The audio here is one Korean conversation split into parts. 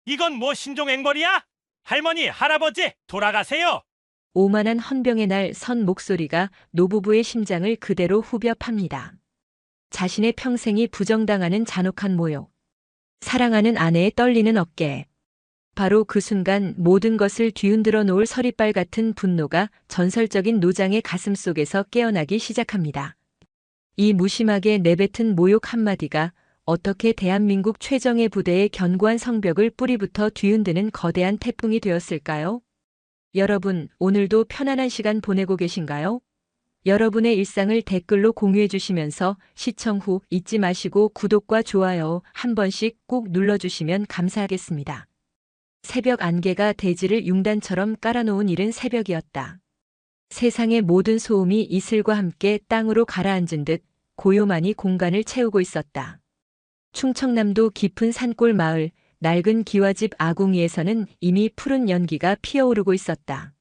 이건 뭐 신종행벌이야? 할머니, 할아버지, 돌아가세요. 오만한 헌병의 날 선 목소리가 노부부의 심장을 그대로 후벼 팝니다. 자신의 평생이 부정당하는 잔혹한 모욕. 사랑하는 아내의 떨리는 어깨. 바로 그 순간 모든 것을 뒤흔들어 놓을 서리빨 같은 분노가 전설적인 노장의 가슴 속에서 깨어나기 시작합니다. 이 무심하게 내뱉은 모욕 한마디가 어떻게 대한민국 최정예 부대의 견고한 성벽을 뿌리부터 뒤흔드는 거대한 태풍이 되었을까요? 여러분, 오늘도 편안한 시간 보내고 계신가요? 여러분의 일상을 댓글로 공유해 주시면서 시청 후 잊지 마시고 구독과 좋아요 한 번씩 꼭 눌러주시면 감사하겠습니다. 새벽 안개가 대지를 융단처럼 깔아놓은 이른 새벽이었다. 세상의 모든 소음이 이슬과 함께 땅으로 가라앉은 듯 고요만이 공간을 채우고 있었다. 충청남도 깊은 산골 마을 낡은 기와집 아궁이에서는 이미 푸른 연기가 피어오르고 있었다.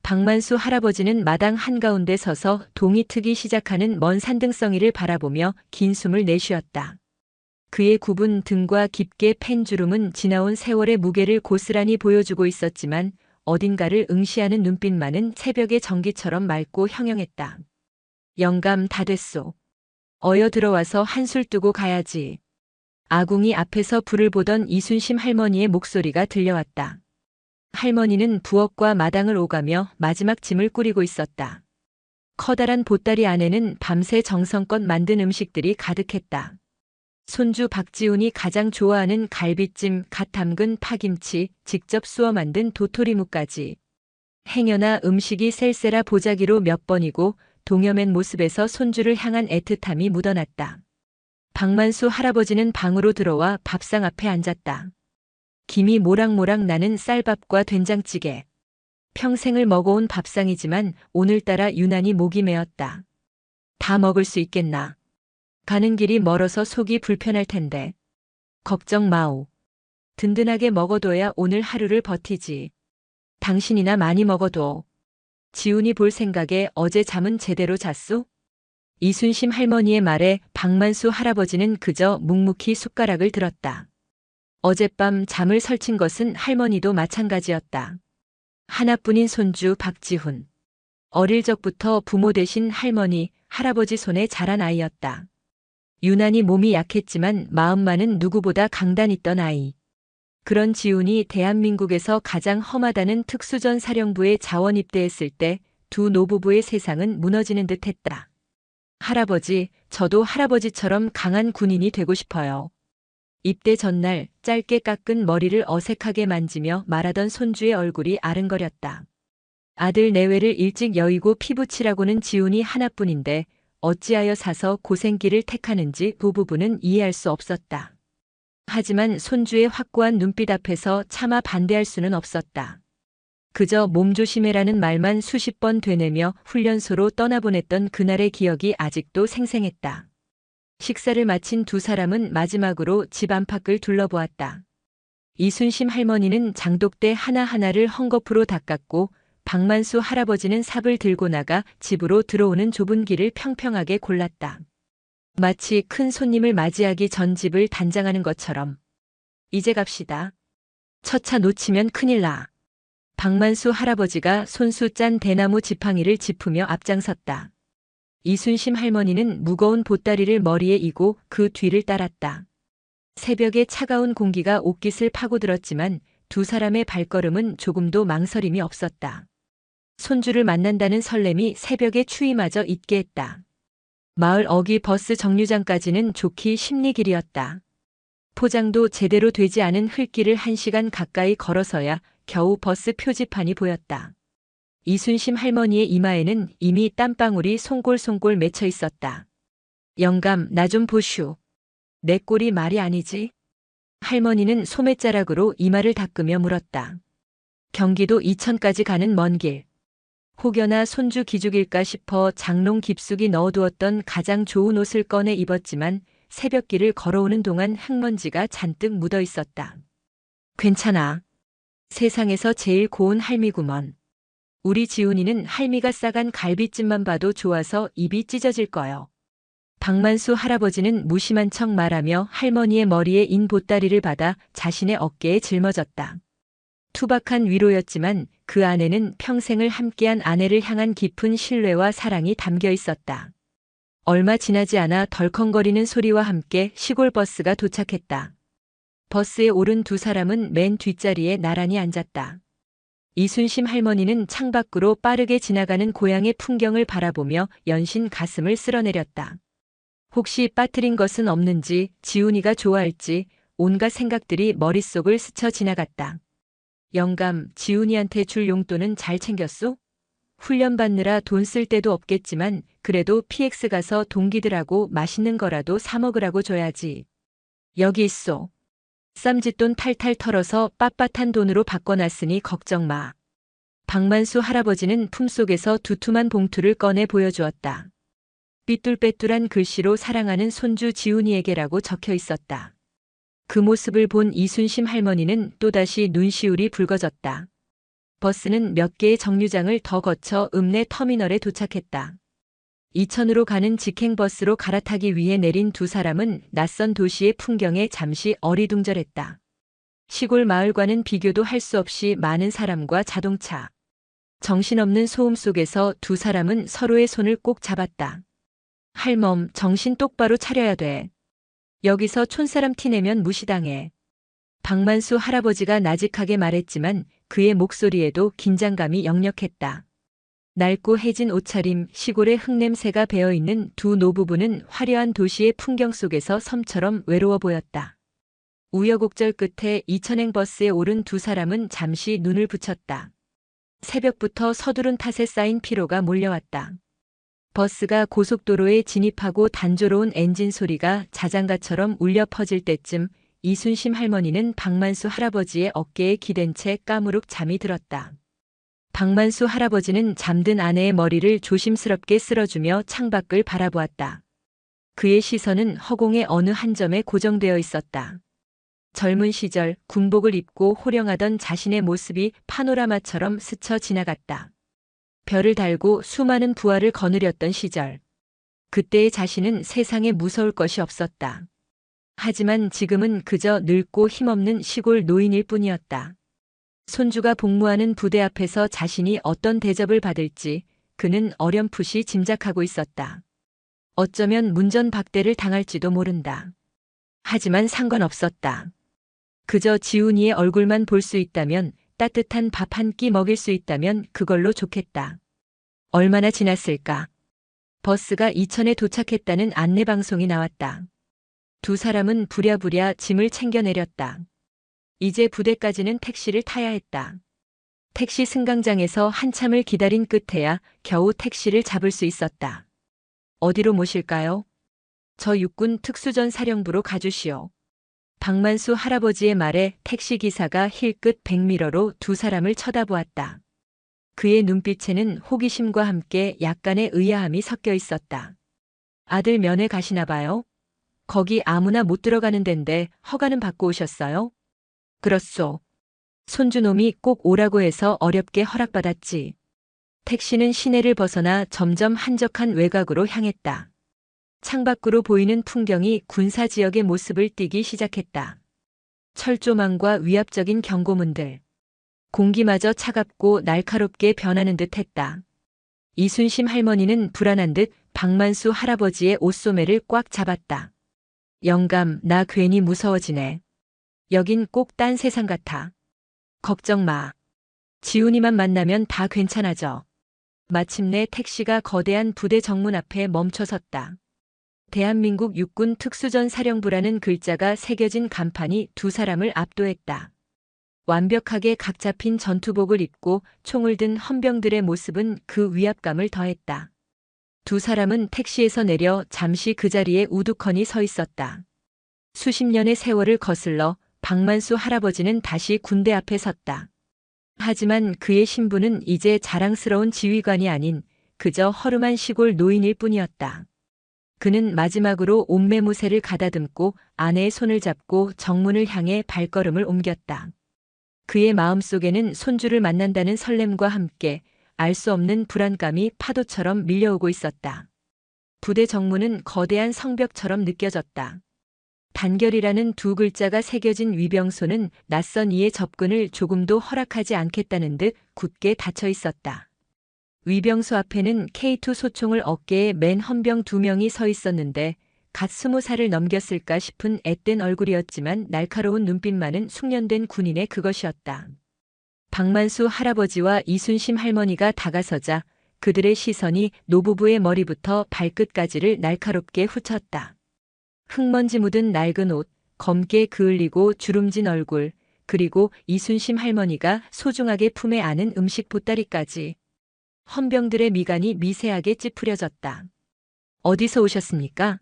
박만수 할아버지는 마당 한가운데 서서 동이 트기 시작하는 먼 산등성이를 바라보며 긴 숨을 내쉬었다. 그의 굽은 등과 깊게 팬 주름은 지나온 세월의 무게를 고스란히 보여주고 있었지만 어딘가를 응시하는 눈빛만은 새벽의 전기처럼 맑고 형형했다. 영감 다 됐소. 어여 들어와서 한술 뜨고 가야지. 아궁이 앞에서 불을 보던 이순심 할머니의 목소리가 들려왔다. 할머니는 부엌과 마당을 오가며 마지막 짐을 꾸리고 있었다. 커다란 보따리 안에는 밤새 정성껏 만든 음식들이 가득했다. 손주 박지훈이 가장 좋아하는 갈비찜, 갓 담근 파김치, 직접 쑤어 만든 도토리묵까지. 행여나 음식이 셀세라 보자기로 몇 번이고 동여맨 모습에서 손주를 향한 애틋함이 묻어났다. 박만수 할아버지는 방으로 들어와 밥상 앞에 앉았다. 김이 모락모락 나는 쌀밥과 된장찌개. 평생을 먹어온 밥상이지만 오늘따라 유난히 목이 메었다. 다 먹을 수 있겠나. 가는 길이 멀어서 속이 불편할 텐데. 걱정 마오. 든든하게 먹어둬야 오늘 하루를 버티지. 당신이나 많이 먹어둬. 지훈이 볼 생각에 어제 잠은 제대로 잤소? 이순심 할머니의 말에 박만수 할아버지는 그저 묵묵히 숟가락을 들었다. 어젯밤 잠을 설친 것은 할머니도 마찬가지였다. 하나뿐인 손주 박지훈. 어릴 적부터 부모 대신 할머니, 할아버지 손에 자란 아이였다. 유난히 몸이 약했지만 마음만은 누구보다 강단 있던 아이. 그런 지훈이 대한민국에서 가장 험하다는 특수전 사령부에 자원 입대했을 때 두 노부부의 세상은 무너지는 듯했다. 할아버지, 저도 할아버지처럼 강한 군인이 되고 싶어요. 입대 전날 짧게 깎은 머리를 어색하게 만지며 말하던 손주의 얼굴이 아른거렸다. 아들 내외를 일찍 여의고 피부치라고는 지훈이 하나뿐인데 어찌하여 사서 고생길을 택하는지 부부는 이해할 수 없었다. 하지만 손주의 확고한 눈빛 앞에서 차마 반대할 수는 없었다. 그저 몸조심해라는 말만 수십 번 되뇌며 훈련소로 떠나보냈던 그날의 기억이 아직도 생생했다. 식사를 마친 두 사람은 마지막으로 집 안팎을 둘러보았다. 이순심 할머니는 장독대 하나하나를 헝겊으로 닦았고 박만수 할아버지는 삽을 들고 나가 집으로 들어오는 좁은 길을 평평하게 골랐다. 마치 큰 손님을 맞이하기 전 집을 단장하는 것처럼. 이제 갑시다. 첫차 놓치면 큰일 나. 박만수 할아버지가 손수 짠 대나무 지팡이를 짚으며 앞장섰다. 이순심 할머니는 무거운 보따리를 머리에 이고 그 뒤를 따랐다. 새벽의 차가운 공기가 옷깃을 파고들었지만 두 사람의 발걸음은 조금도 망설임이 없었다. 손주를 만난다는 설렘이 새벽의 추위마저 잊게 했다. 마을 어귀 버스 정류장까지는 좋기 10리길이었다. 포장도 제대로 되지 않은 흙길을 1시간 가까이 걸어서야 겨우 버스 표지판이 보였다. 이순심 할머니의 이마에는 이미 땀방울이 송골송골 맺혀 있었다. 영감, 나 좀 보슈. 내 꼴이 말이 아니지? 할머니는 소매자락으로 이마를 닦으며 물었다. 경기도 이천까지 가는 먼 길. 혹여나 손주 기죽일까 싶어 장롱 깊숙이 넣어두었던 가장 좋은 옷을 꺼내 입었지만 새벽길을 걸어오는 동안 흙먼지가 잔뜩 묻어 있었다. 괜찮아. 세상에서 제일 고운 할미구먼. 우리 지훈이는 할미가 싸간 갈비찜만 봐도 좋아서 입이 찢어질 거요. 박만수 할아버지는 무심한 척 말하며 할머니의 머리에 인 보따리를 받아 자신의 어깨에 짊어졌다. 투박한 위로였지만 그 안에는 평생을 함께한 아내를 향한 깊은 신뢰와 사랑이 담겨 있었다. 얼마 지나지 않아 덜컹거리는 소리와 함께 시골 버스가 도착했다. 버스에 오른 두 사람은 맨 뒷자리에 나란히 앉았다. 이순심 할머니는 창밖으로 빠르게 지나가는 고향의 풍경을 바라보며 연신 가슴을 쓸어내렸다. 혹시 빠뜨린 것은 없는지, 지훈이가 좋아할지 온갖 생각들이 머릿속을 스쳐 지나갔다. 영감, 지훈이한테 줄 용돈은 잘 챙겼소? 훈련 받느라 돈 쓸 데도 없겠지만 그래도 PX 가서 동기들하고 맛있는 거라도 사 먹으라고 줘야지. 여기 있소. 쌈짓돈 탈탈 털어서 빳빳한 돈으로 바꿔놨으니 걱정 마. 박만수 할아버지는 품속에서 두툼한 봉투를 꺼내 보여주었다. 삐뚤빼뚤한 글씨로 사랑하는 손주 지훈이에게라고 적혀 있었다. 그 모습을 본 이순심 할머니는 또다시 눈시울이 붉어졌다. 버스는 몇 개의 정류장을 더 거쳐 읍내 터미널에 도착했다. 이천으로 가는 직행버스로 갈아타기 위해 내린 두 사람은 낯선 도시의 풍경에 잠시 어리둥절했다. 시골 마을과는 비교도 할 수 없이 많은 사람과 자동차. 정신없는 소음 속에서 두 사람은 서로의 손을 꼭 잡았다. 할멈, 정신 똑바로 차려야 돼. 여기서 촌사람 티내면 무시당해. 박만수 할아버지가 나직하게 말했지만 그의 목소리에도 긴장감이 역력했다. 낡고 해진 옷차림, 시골의 흙냄새가 배어있는 두 노부부는 화려한 도시의 풍경 속에서 섬처럼 외로워 보였다. 우여곡절 끝에 이천행 버스에 오른 두 사람은 잠시 눈을 붙였다. 새벽부터 서두른 탓에 쌓인 피로가 몰려왔다. 버스가 고속도로에 진입하고 단조로운 엔진 소리가 자장가처럼 울려 퍼질 때쯤 이순심 할머니는 박만수 할아버지의 어깨에 기댄 채 까무룩 잠이 들었다. 박만수 할아버지는 잠든 아내의 머리를 조심스럽게 쓸어주며 창밖을 바라보았다. 그의 시선은 허공의 어느 한 점에 고정되어 있었다. 젊은 시절 군복을 입고 호령하던 자신의 모습이 파노라마처럼 스쳐 지나갔다. 별을 달고 수많은 부하를 거느렸던 시절. 그때의 자신은 세상에 무서울 것이 없었다. 하지만 지금은 그저 늙고 힘없는 시골 노인일 뿐이었다. 손주가 복무하는 부대 앞에서 자신이 어떤 대접을 받을지 그는 어렴풋이 짐작하고 있었다. 어쩌면 문전박대를 당할지도 모른다. 하지만 상관없었다. 그저 지훈이의 얼굴만 볼 수 있다면, 따뜻한 밥 한 끼 먹일 수 있다면 그걸로 좋겠다. 얼마나 지났을까? 버스가 이천에 도착했다는 안내방송이 나왔다. 두 사람은 부랴부랴 짐을 챙겨 내렸다. 이제 부대까지는 택시를 타야 했다. 택시 승강장에서 한참을 기다린 끝에야 겨우 택시를 잡을 수 있었다. 어디로 모실까요? 저 육군 특수전 사령부로 가주시오. 박만수 할아버지의 말에 택시기사가 힐끗 백미러로 두 사람을 쳐다보았다. 그의 눈빛에는 호기심과 함께 약간의 의아함이 섞여 있었다. 아들 면회 가시나 봐요? 거기 아무나 못 들어가는 덴데 허가는 받고 오셨어요? 그렇소. 손주놈이 꼭 오라고 해서 어렵게 허락받았지. 택시는 시내를 벗어나 점점 한적한 외곽으로 향했다. 창밖으로 보이는 풍경이 군사지역의 모습을 띠기 시작했다. 철조망과 위압적인 경고문들. 공기마저 차갑고 날카롭게 변하는 듯 했다. 이순심 할머니는 불안한 듯 박만수 할아버지의 옷소매를 꽉 잡았다. 영감, 나 괜히 무서워지네. 여긴 꼭 딴 세상 같아. 걱정 마. 지훈이만 만나면 다 괜찮아져. 마침내 택시가 거대한 부대 정문 앞에 멈춰섰다. 대한민국 육군 특수전 사령부라는 글자가 새겨진 간판이 두 사람을 압도했다. 완벽하게 각 잡힌 전투복을 입고 총을 든 헌병들의 모습은 그 위압감을 더했다. 두 사람은 택시에서 내려 잠시 그 자리에 우두커니 서 있었다. 수십 년의 세월을 거슬러 박만수 할아버지는 다시 군대 앞에 섰다. 하지만 그의 신분은 이제 자랑스러운 지휘관이 아닌 그저 허름한 시골 노인일 뿐이었다. 그는 마지막으로 옷매무새를 가다듬고 아내의 손을 잡고 정문을 향해 발걸음을 옮겼다. 그의 마음속에는 손주를 만난다는 설렘과 함께 알 수 없는 불안감이 파도처럼 밀려오고 있었다. 부대 정문은 거대한 성벽처럼 느껴졌다. 단결이라는 두 글자가 새겨진 위병소는 낯선 이의 접근을 조금도 허락하지 않겠다는 듯 굳게 닫혀 있었다. 위병소 앞에는 K2 소총을 어깨에 맨 헌병 2명이 서 있었는데 갓 20살을 넘겼을까 싶은 앳된 얼굴이었지만 날카로운 눈빛만은 숙련된 군인의 그것이었다. 박만수 할아버지와 이순심 할머니가 다가서자 그들의 시선이 노부부의 머리부터 발끝까지를 날카롭게 훑었다. 흙먼지 묻은 낡은 옷, 검게 그을리고 주름진 얼굴, 그리고 이순심 할머니가 소중하게 품에 안은 음식 보따리까지. 헌병들의 미간이 미세하게 찌푸려졌다. 어디서 오셨습니까?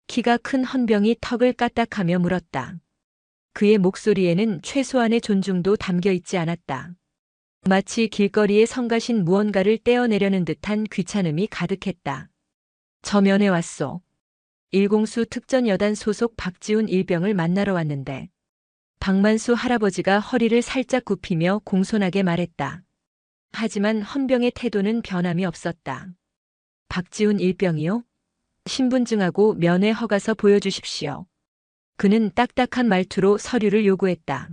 키가 큰 헌병이 턱을 까딱하며 물었다. 그의 목소리에는 최소한의 존중도 담겨 있지 않았다. 마치 길거리에 성가신 무언가를 떼어내려는 듯한 귀찮음이 가득했다. 저 면회 왔소. 일공수 특전여단 소속 박지훈 일병을 만나러 왔는데 박만수 할아버지가 허리를 살짝 굽히며 공손하게 말했다. 하지만 헌병의 태도는 변함이 없었다. 박지훈 일병이요? 신분증하고 면회 허가서 보여주십시오. 그는 딱딱한 말투로 서류를 요구했다.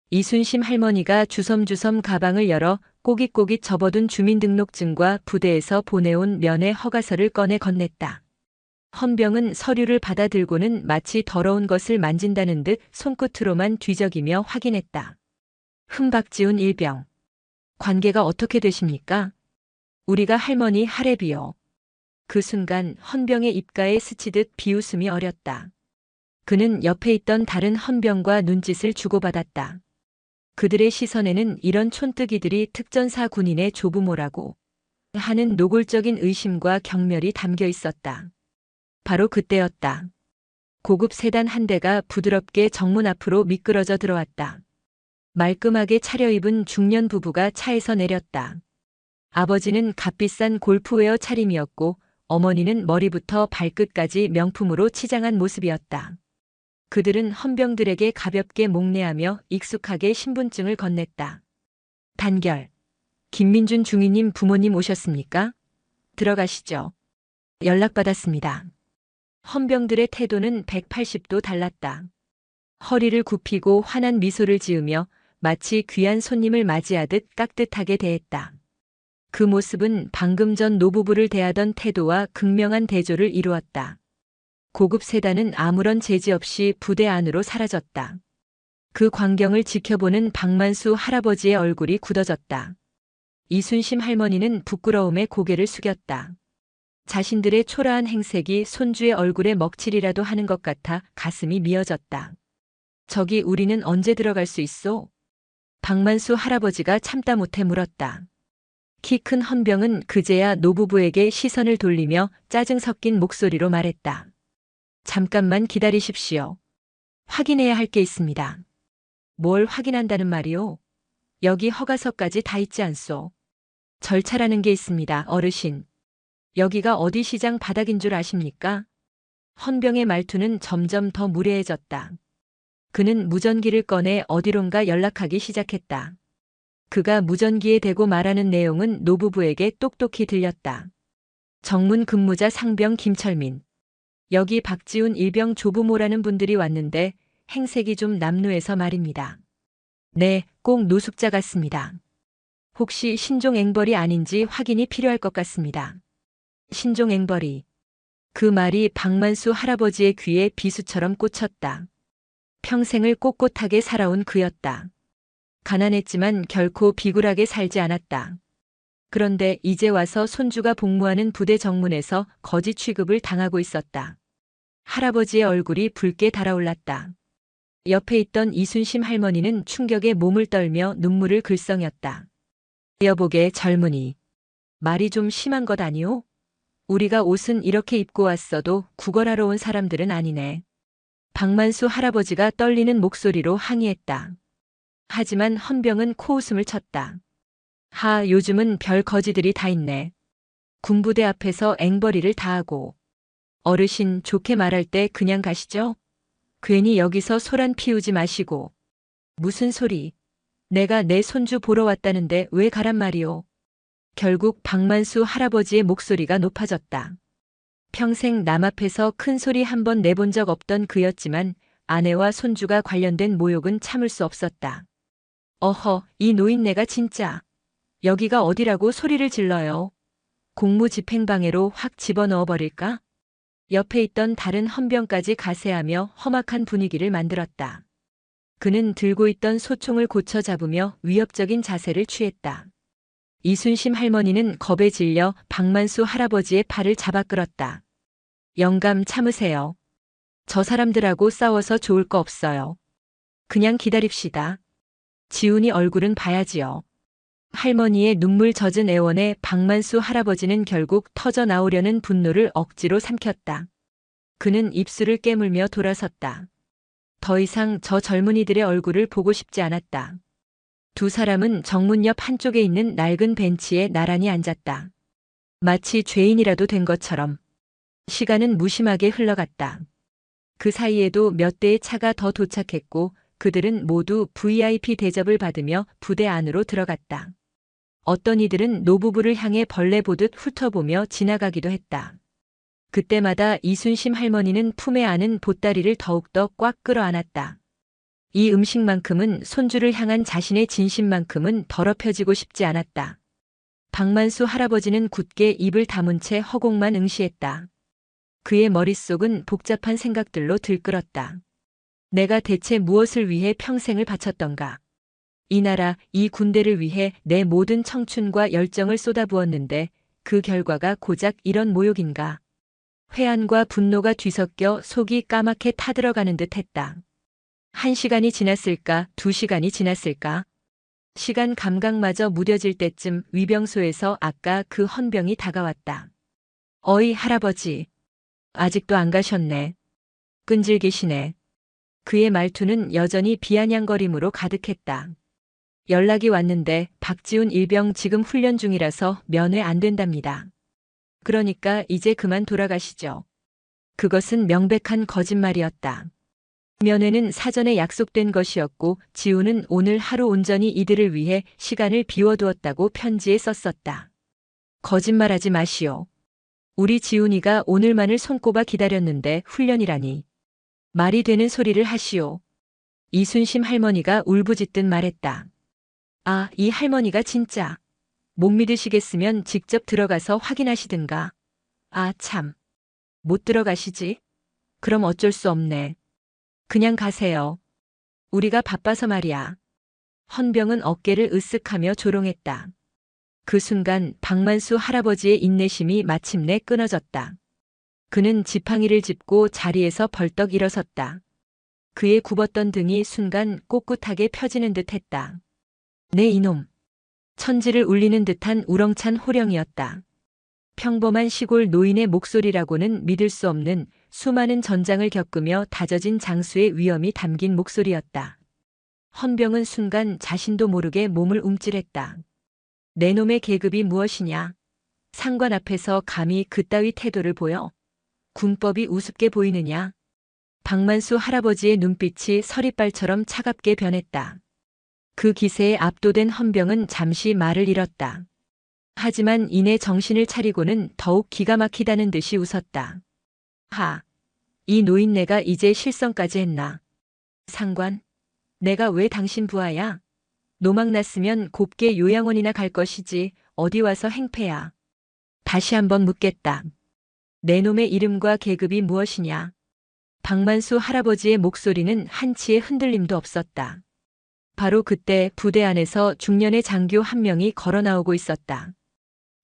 이순심 할머니가 주섬주섬 가방을 열어 꼬깃꼬깃 접어둔 주민등록증과 부대에서 보내온 면회 허가서를 꺼내 건넸다. 헌병은 서류를 받아들고는 마치 더러운 것을 만진다는 듯 손끝으로만 뒤적이며 확인했다. 박지훈 일병. 관계가 어떻게 되십니까? 우리가 할머니 할애비요. 그 순간 헌병의 입가에 스치듯 비웃음이 어렸다. 그는 옆에 있던 다른 헌병과 눈짓을 주고받았다. 그들의 시선에는 이런 촌뜨기들이 특전사 군인의 조부모라고 하는 노골적인 의심과 경멸이 담겨 있었다. 바로 그때였다. 고급 세단 한 대가 부드럽게 정문 앞으로 미끄러져 들어왔다. 말끔하게 차려입은 중년 부부가 차에서 내렸다. 아버지는 값비싼 골프웨어 차림이었고 어머니는 머리부터 발끝까지 명품으로 치장한 모습이었다. 그들은 헌병들에게 가볍게 목례하며 익숙하게 신분증을 건넸다. 단결. 김민준 중위님 부모님 오셨습니까? 들어가시죠. 연락받았습니다. 헌병들의 태도는 180도 달랐다. 허리를 굽히고 환한 미소를 지으며 마치 귀한 손님을 맞이하듯 깍듯하게 대했다. 그 모습은 방금 전 노부부를 대하던 태도와 극명한 대조를 이루었다. 고급 세단은 아무런 제지 없이 부대 안으로 사라졌다. 그 광경을 지켜보는 박만수 할아버지의 얼굴이 굳어졌다. 이순심 할머니는 부끄러움에 고개를 숙였다. 자신들의 초라한 행색이 손주의 얼굴에 먹칠이라도 하는 것 같아 가슴이 미어졌다. 저기 우리는 언제 들어갈 수 있소? 박만수 할아버지가 참다 못해 물었다. 키 큰 헌병은 그제야 노부부에게 시선을 돌리며 짜증 섞인 목소리로 말했다. 잠깐만 기다리십시오. 확인해야 할 게 있습니다. 뭘 확인한다는 말이오? 여기 허가서까지 다 있지 않소. 절차라는 게 있습니다, 어르신. 여기가 어디 시장 바닥인 줄 아십니까? 헌병의 말투는 점점 더 무례해졌다. 그는 무전기를 꺼내 어디론가 연락하기 시작했다. 그가 무전기에 대고 말하는 내용은 노부부에게 똑똑히 들렸다. 정문 근무자 상병 김철민. 여기 박지훈 일병 조부모라는 분들이 왔는데 행색이 좀 남루해서 말입니다. 네, 꼭 노숙자 같습니다. 혹시 신종 앵벌이 아닌지 확인이 필요할 것 같습니다. 신종 앵벌이. 그 말이 박만수 할아버지의 귀에 비수처럼 꽂혔다. 평생을 꼿꼿하게 살아온 그였다. 가난했지만 결코 비굴하게 살지 않았다. 그런데 이제 와서 손주가 복무하는 부대 정문에서 거지 취급을 당하고 있었다. 할아버지의 얼굴이 붉게 달아올랐다. 옆에 있던 이순심 할머니는 충격에 몸을 떨며 눈물을 글썽였다. 여보게 젊은이. 말이 좀 심한 것 아니오? 우리가 옷은 이렇게 입고 왔어도 구걸하러 온 사람들은 아니네. 박만수 할아버지가 떨리는 목소리로 항의했다. 하지만 헌병은 코웃음을 쳤다. 하, 요즘은 별 거지들이 다 있네. 군부대 앞에서 앵벌이를 다 하고. 어르신 좋게 말할 때 그냥 가시죠? 괜히 여기서 소란 피우지 마시고. 무슨 소리? 내가 내 손주 보러 왔다는데 왜 가란 말이오? 결국 박만수 할아버지의 목소리가 높아졌다. 평생 남 앞에서 큰 소리 한 번 내본 적 없던 그였지만 아내와 손주가 관련된 모욕은 참을 수 없었다. 어허, 이 노인네가 진짜. 여기가 어디라고 소리를 질러요. 공무집행방해로 확 집어넣어 버릴까? 옆에 있던 다른 헌병까지 가세하며 험악한 분위기를 만들었다. 그는 들고 있던 소총을 고쳐 잡으며 위협적인 자세를 취했다. 이순심 할머니는 겁에 질려 박만수 할아버지의 팔을 잡아 끌었다. 영감 참으세요. 저 사람들하고 싸워서 좋을 거 없어요. 그냥 기다립시다. 지훈이 얼굴은 봐야지요. 할머니의 눈물 젖은 애원에 박만수 할아버지는 결국 터져 나오려는 분노를 억지로 삼켰다. 그는 입술을 깨물며 돌아섰다. 더 이상 저 젊은이들의 얼굴을 보고 싶지 않았다. 두 사람은 정문 옆 한쪽에 있는 낡은 벤치에 나란히 앉았다. 마치 죄인이라도 된 것처럼. 시간은 무심하게 흘러갔다. 그 사이에도 몇 대의 차가 더 도착했고 그들은 모두 VIP 대접을 받으며 부대 안으로 들어갔다. 어떤 이들은 노부부를 향해 벌레 보듯 훑어보며 지나가기도 했다. 그때마다 이순심 할머니는 품에 안은 보따리를 더욱더 꽉 끌어안았다. 이 음식만큼은 손주를 향한 자신의 진심만큼은 더럽혀지고 싶지 않았다. 박만수 할아버지는 굳게 입을 다문 채 허공만 응시했다. 그의 머릿속은 복잡한 생각들로 들끓었다. 내가 대체 무엇을 위해 평생을 바쳤던가? 이 나라, 이 군대를 위해 내 모든 청춘과 열정을 쏟아부었는데 그 결과가 고작 이런 모욕인가? 회한과 분노가 뒤섞여 속이 까맣게 타들어가는 듯 했다. 1시간이 지났을까, 2시간이 지났을까? 시간 감각마저 무뎌질 때쯤 위병소에서 아까 그 헌병이 다가왔다. 어이 할아버지. 아직도 안 가셨네. 끈질기시네. 그의 말투는 여전히 비아냥거림으로 가득했다. 연락이 왔는데 박지훈 일병 지금 훈련 중이라서 면회 안 된답니다. 그러니까 이제 그만 돌아가시죠. 그것은 명백한 거짓말이었다. 면회는 사전에 약속된 것이었고 지훈은 오늘 하루 온전히 이들을 위해 시간을 비워두었다고 편지에 썼었다. 거짓말하지 마시오. 우리 지훈이가 오늘만을 손꼽아 기다렸는데 훈련이라니. 말이 되는 소리를 하시오. 이순심 할머니가 울부짖듯 말했다. 아, 이 할머니가 진짜. 못 믿으시겠으면 직접 들어가서 확인하시든가. 아, 참. 못 들어가시지? 그럼 어쩔 수 없네. 그냥 가세요. 우리가 바빠서 말이야. 헌병은 어깨를 으쓱하며 조롱했다. 그 순간 박만수 할아버지의 인내심이 마침내 끊어졌다. 그는 지팡이를 짚고 자리에서 벌떡 일어섰다. 그의 굽었던 등이 순간 꼿꼿하게 펴지는 듯 했다. 네 이놈. 천지를 울리는 듯한 우렁찬 호령이었다. 평범한 시골 노인의 목소리라고는 믿을 수 없는 수많은 전장을 겪으며 다져진 장수의 위엄이 담긴 목소리였다. 헌병은 순간 자신도 모르게 몸을 움찔했다. 내 놈의 계급이 무엇이냐? 상관 앞에서 감히 그따위 태도를 보여? 군법이 우습게 보이느냐? 박만수 할아버지의 눈빛이 서리빨처럼 차갑게 변했다. 그 기세에 압도된 헌병은 잠시 말을 잃었다. 하지만 이내 정신을 차리고는 더욱 기가 막히다는 듯이 웃었다. 하, 이 노인네가 이제 실성까지 했나? 상관? 내가 왜 당신 부하야? 노망 났으면 곱게 요양원이나 갈 것이지 어디 와서 행패야. 다시 한번 묻겠다. 내 놈의 이름과 계급이 무엇이냐? 박만수 할아버지의 목소리는 한치의 흔들림도 없었다. 바로 그때 부대 안에서 중년의 장교 한 명이 걸어 나오고 있었다.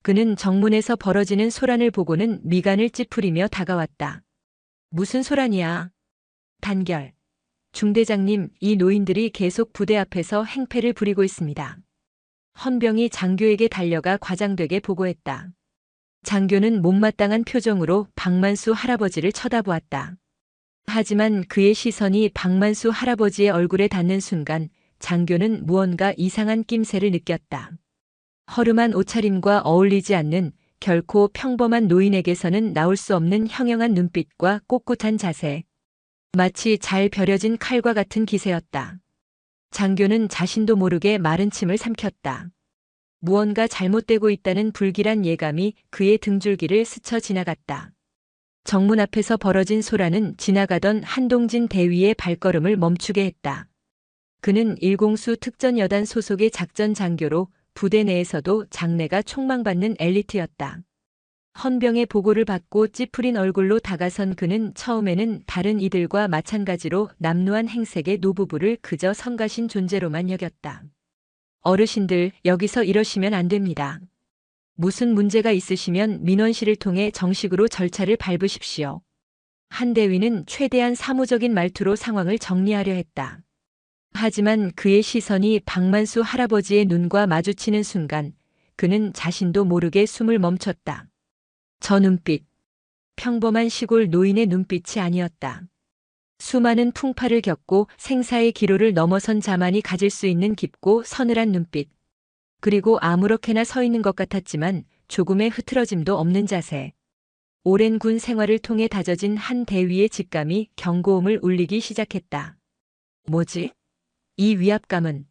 그는 정문에서 벌어지는 소란을 보고는 미간을 찌푸리며 다가왔다. 무슨 소란이야? 단결. 중대장님, 이 노인들이 계속 부대 앞에서 행패를 부리고 있습니다. 헌병이 장교에게 달려가 과장되게 보고했다. 장교는 못마땅한 표정으로 박만수 할아버지를 쳐다보았다. 하지만 그의 시선이 박만수 할아버지의 얼굴에 닿는 순간 장교는 무언가 이상한 낌새를 느꼈다. 허름한 옷차림과 어울리지 않는 결코 평범한 노인에게서는 나올 수 없는 형형한 눈빛과 꼿꼿한 자세. 마치 잘 벼려진 칼과 같은 기세였다. 장교는 자신도 모르게 마른 침을 삼켰다. 무언가 잘못되고 있다는 불길한 예감이 그의 등줄기를 스쳐 지나갔다. 정문 앞에서 벌어진 소란은 지나가던 한동진 대위의 발걸음을 멈추게 했다. 그는 일공수 특전여단 소속의 작전 장교로 부대 내에서도 장내가 촉망받는 엘리트였다. 헌병의 보고를 받고 찌푸린 얼굴로 다가선 그는 처음에는 다른 이들과 마찬가지로 남루한 행색의 노부부를 그저 성가신 존재로만 여겼다. 어르신들, 여기서 이러시면 안 됩니다. 무슨 문제가 있으시면 민원실을 통해 정식으로 절차를 밟으십시오. 한 대위는 최대한 사무적인 말투로 상황을 정리하려 했다. 하지만 그의 시선이 박만수 할아버지의 눈과 마주치는 순간 그는 자신도 모르게 숨을 멈췄다. 저 눈빛, 평범한 시골 노인의 눈빛이 아니었다. 수많은 풍파를 겪고 생사의 기로를 넘어선 자만이 가질 수 있는 깊고 서늘한 눈빛. 그리고 아무렇게나 서 있는 것 같았지만 조금의 흐트러짐도 없는 자세. 오랜 군 생활을 통해 다져진 한 대위의 직감이 경고음을 울리기 시작했다. 뭐지? 이 위압감은.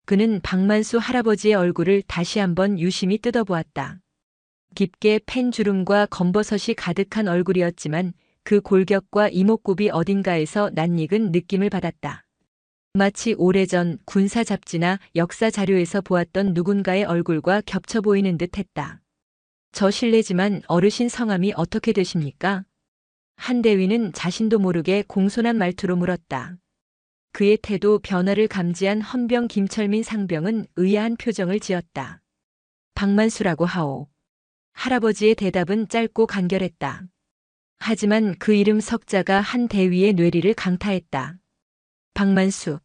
그는 박만수 할아버지의 얼굴을 다시 한번 유심히 뜯어보았다. 깊게 팬 주름과 검버섯이 가득한 얼굴이었지만 그 골격과 이목구비 어딘가에서 낯익은 느낌을 받았다. 마치 오래전 군사 잡지나 역사 자료에서 보았던 누군가의 얼굴과 겹쳐 보이는 듯 했다. 저 실례지만 어르신 성함이 어떻게 되십니까? 한 대위는 자신도 모르게 공손한 말투로 물었다. 그의 태도 변화를 감지한 헌병 김철민 상병은 의아한 표정을 지었다. 박만수라고 하오. 할아버지의 대답은 짧고 간결했다. 하지만 그 이름 석자가 한 대위의 뇌리를 강타했다. 박만수.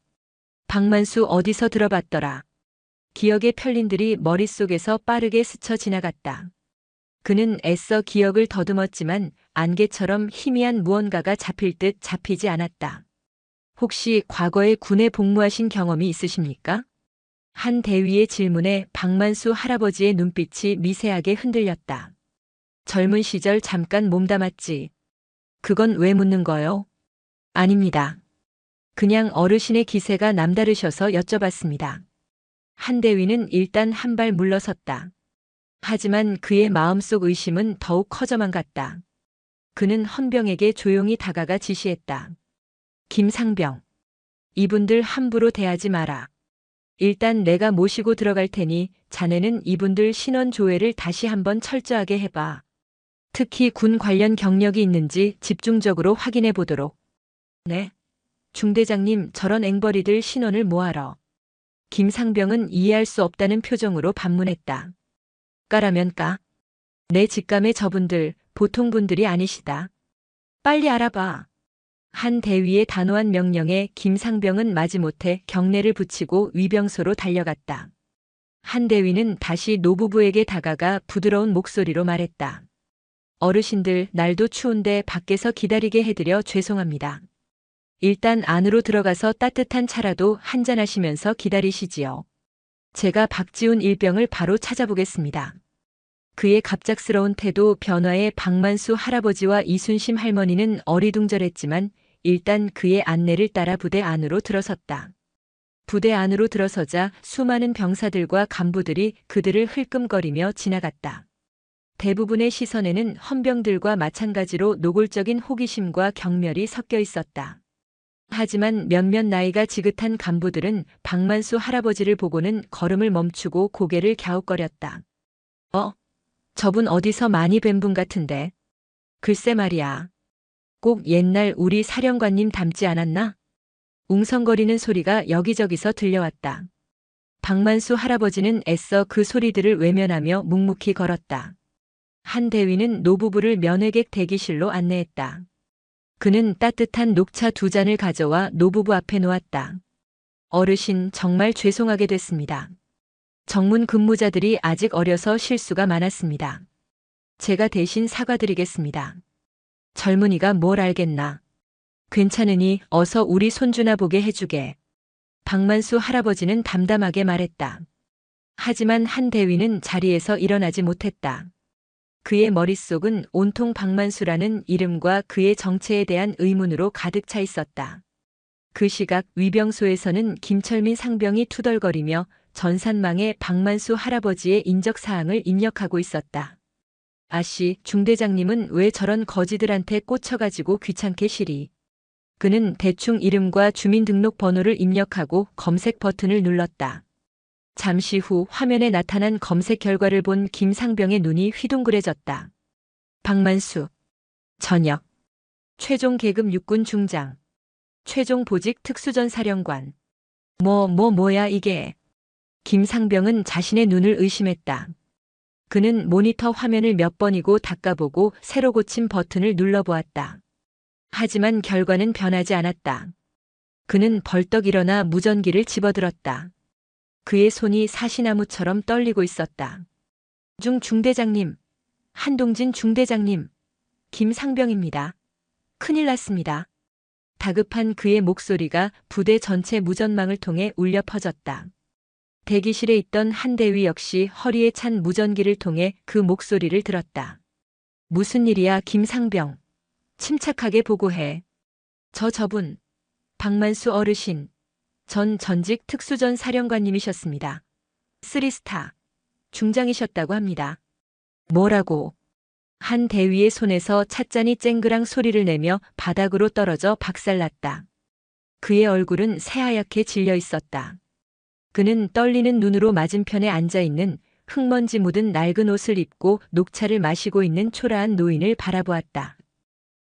박만수 어디서 들어봤더라. 기억의 편린들이 머릿속에서 빠르게 스쳐 지나갔다. 그는 애써 기억을 더듬었지만 안개처럼 희미한 무언가가 잡힐 듯 잡히지 않았다. 혹시 과거에 군에 복무하신 경험이 있으십니까? 한 대위의 질문에 박만수 할아버지의 눈빛이 미세하게 흔들렸다. 젊은 시절 잠깐 몸담았지. 그건 왜 묻는 거요? 아닙니다. 그냥 어르신의 기세가 남다르셔서 여쭤봤습니다. 한 대위는 일단 한 발 물러섰다. 하지만 그의 마음속 의심은 더욱 커져만 갔다. 그는 헌병에게 조용히 다가가 지시했다. 김상병. 이분들 함부로 대하지 마라. 일단 내가 모시고 들어갈 테니 자네는 이분들 신원 조회를 다시 한번 철저하게 해봐. 특히 군 관련 경력이 있는지 집중적으로 확인해 보도록. 네. 중대장님, 저런 앵벌이들 신원을 뭐하러. 김상병은 이해할 수 없다는 표정으로 반문했다. 까라면 까. 내 직감의 저분들 보통 분들이 아니시다. 빨리 알아봐. 한 대위의 단호한 명령에 김상병은 마지못해 경례를 붙이고 위병소로 달려갔다. 한 대위는 다시 노부부에게 다가가 부드러운 목소리로 말했다. 어르신들, 날도 추운데 밖에서 기다리게 해드려 죄송합니다. 일단 안으로 들어가서 따뜻한 차라도 한잔하시면서 기다리시지요. 제가 박지훈 일병을 바로 찾아보겠습니다. 그의 갑작스러운 태도 변화에 박만수 할아버지와 이순심 할머니는 어리둥절했지만 일단 그의 안내를 따라 부대 안으로 들어섰다. 부대 안으로 들어서자 수많은 병사들과 간부들이 그들을 흘끔거리며 지나갔다. 대부분의 시선에는 헌병들과 마찬가지로 노골적인 호기심과 경멸이 섞여 있었다. 하지만 몇몇 나이가 지긋한 간부들은 박만수 할아버지를 보고는 걸음을 멈추고 고개를 갸웃거렸다. 저분 어디서 많이 뵌 분 같은데. 글쎄 말이야. 꼭 옛날 우리 사령관님 닮지 않았나? 웅성거리는 소리가 여기저기서 들려왔다. 박만수 할아버지는 애써 그 소리들을 외면하며 묵묵히 걸었다. 한 대위는 노부부를 면회객 대기실로 안내했다. 그는 따뜻한 녹차 2잔을 가져와 노부부 앞에 놓았다. 어르신, 정말 죄송하게 됐습니다. 정문 근무자들이 아직 어려서 실수가 많았습니다. 제가 대신 사과드리겠습니다. 젊은이가 뭘 알겠나. 괜찮으니 어서 우리 손주나 보게 해주게. 박만수 할아버지는 담담하게 말했다. 하지만 한 대위는 자리에서 일어나지 못했다. 그의 머릿속은 온통 박만수라는 이름과 그의 정체에 대한 의문으로 가득 차 있었다. 그 시각 위병소에서는 김철민 상병이 투덜거리며 전산망에 박만수 할아버지의 인적사항을 입력하고 있었다. 아씨, 중대장님은 왜 저런 거지들한테 꽂혀가지고 귀찮게 시리. 그는 대충 이름과 주민등록번호를 입력하고 검색 버튼을 눌렀다. 잠시 후 화면에 나타난 검색 결과를 본 김상병의 눈이 휘둥그레졌다. 박만수. 전역. 최종 계급 육군 중장. 최종 보직 특수전사령관. 뭐야 이게. 김상병은 자신의 눈을 의심했다. 그는 모니터 화면을 몇 번이고 닦아보고 새로 고친 버튼을 눌러보았다. 하지만 결과는 변하지 않았다. 그는 벌떡 일어나 무전기를 집어들었다. 그의 손이 사시나무처럼 떨리고 있었다. 중대장님, 한동진 중대장님, 김상병입니다. 큰일 났습니다. 다급한 그의 목소리가 부대 전체 무전망을 통해 울려 퍼졌다. 대기실에 있던 한대위 역시 허리에 찬 무전기를 통해 그 목소리를 들었다. 무슨 일이야, 김상병. 침착하게 보고해. 저분, 박만수 어르신, 전직 특수전 사령관님이셨습니다. 3스타, 중장이셨다고 합니다. 뭐라고? 한 대위의 손에서 찻잔이 쨍그랑 소리를 내며 바닥으로 떨어져 박살났다. 그의 얼굴은 새하얗게 질려 있었다. 그는 떨리는 눈으로 맞은편에 앉아있는 흙먼지 묻은 낡은 옷을 입고 녹차를 마시고 있는 초라한 노인을 바라보았다.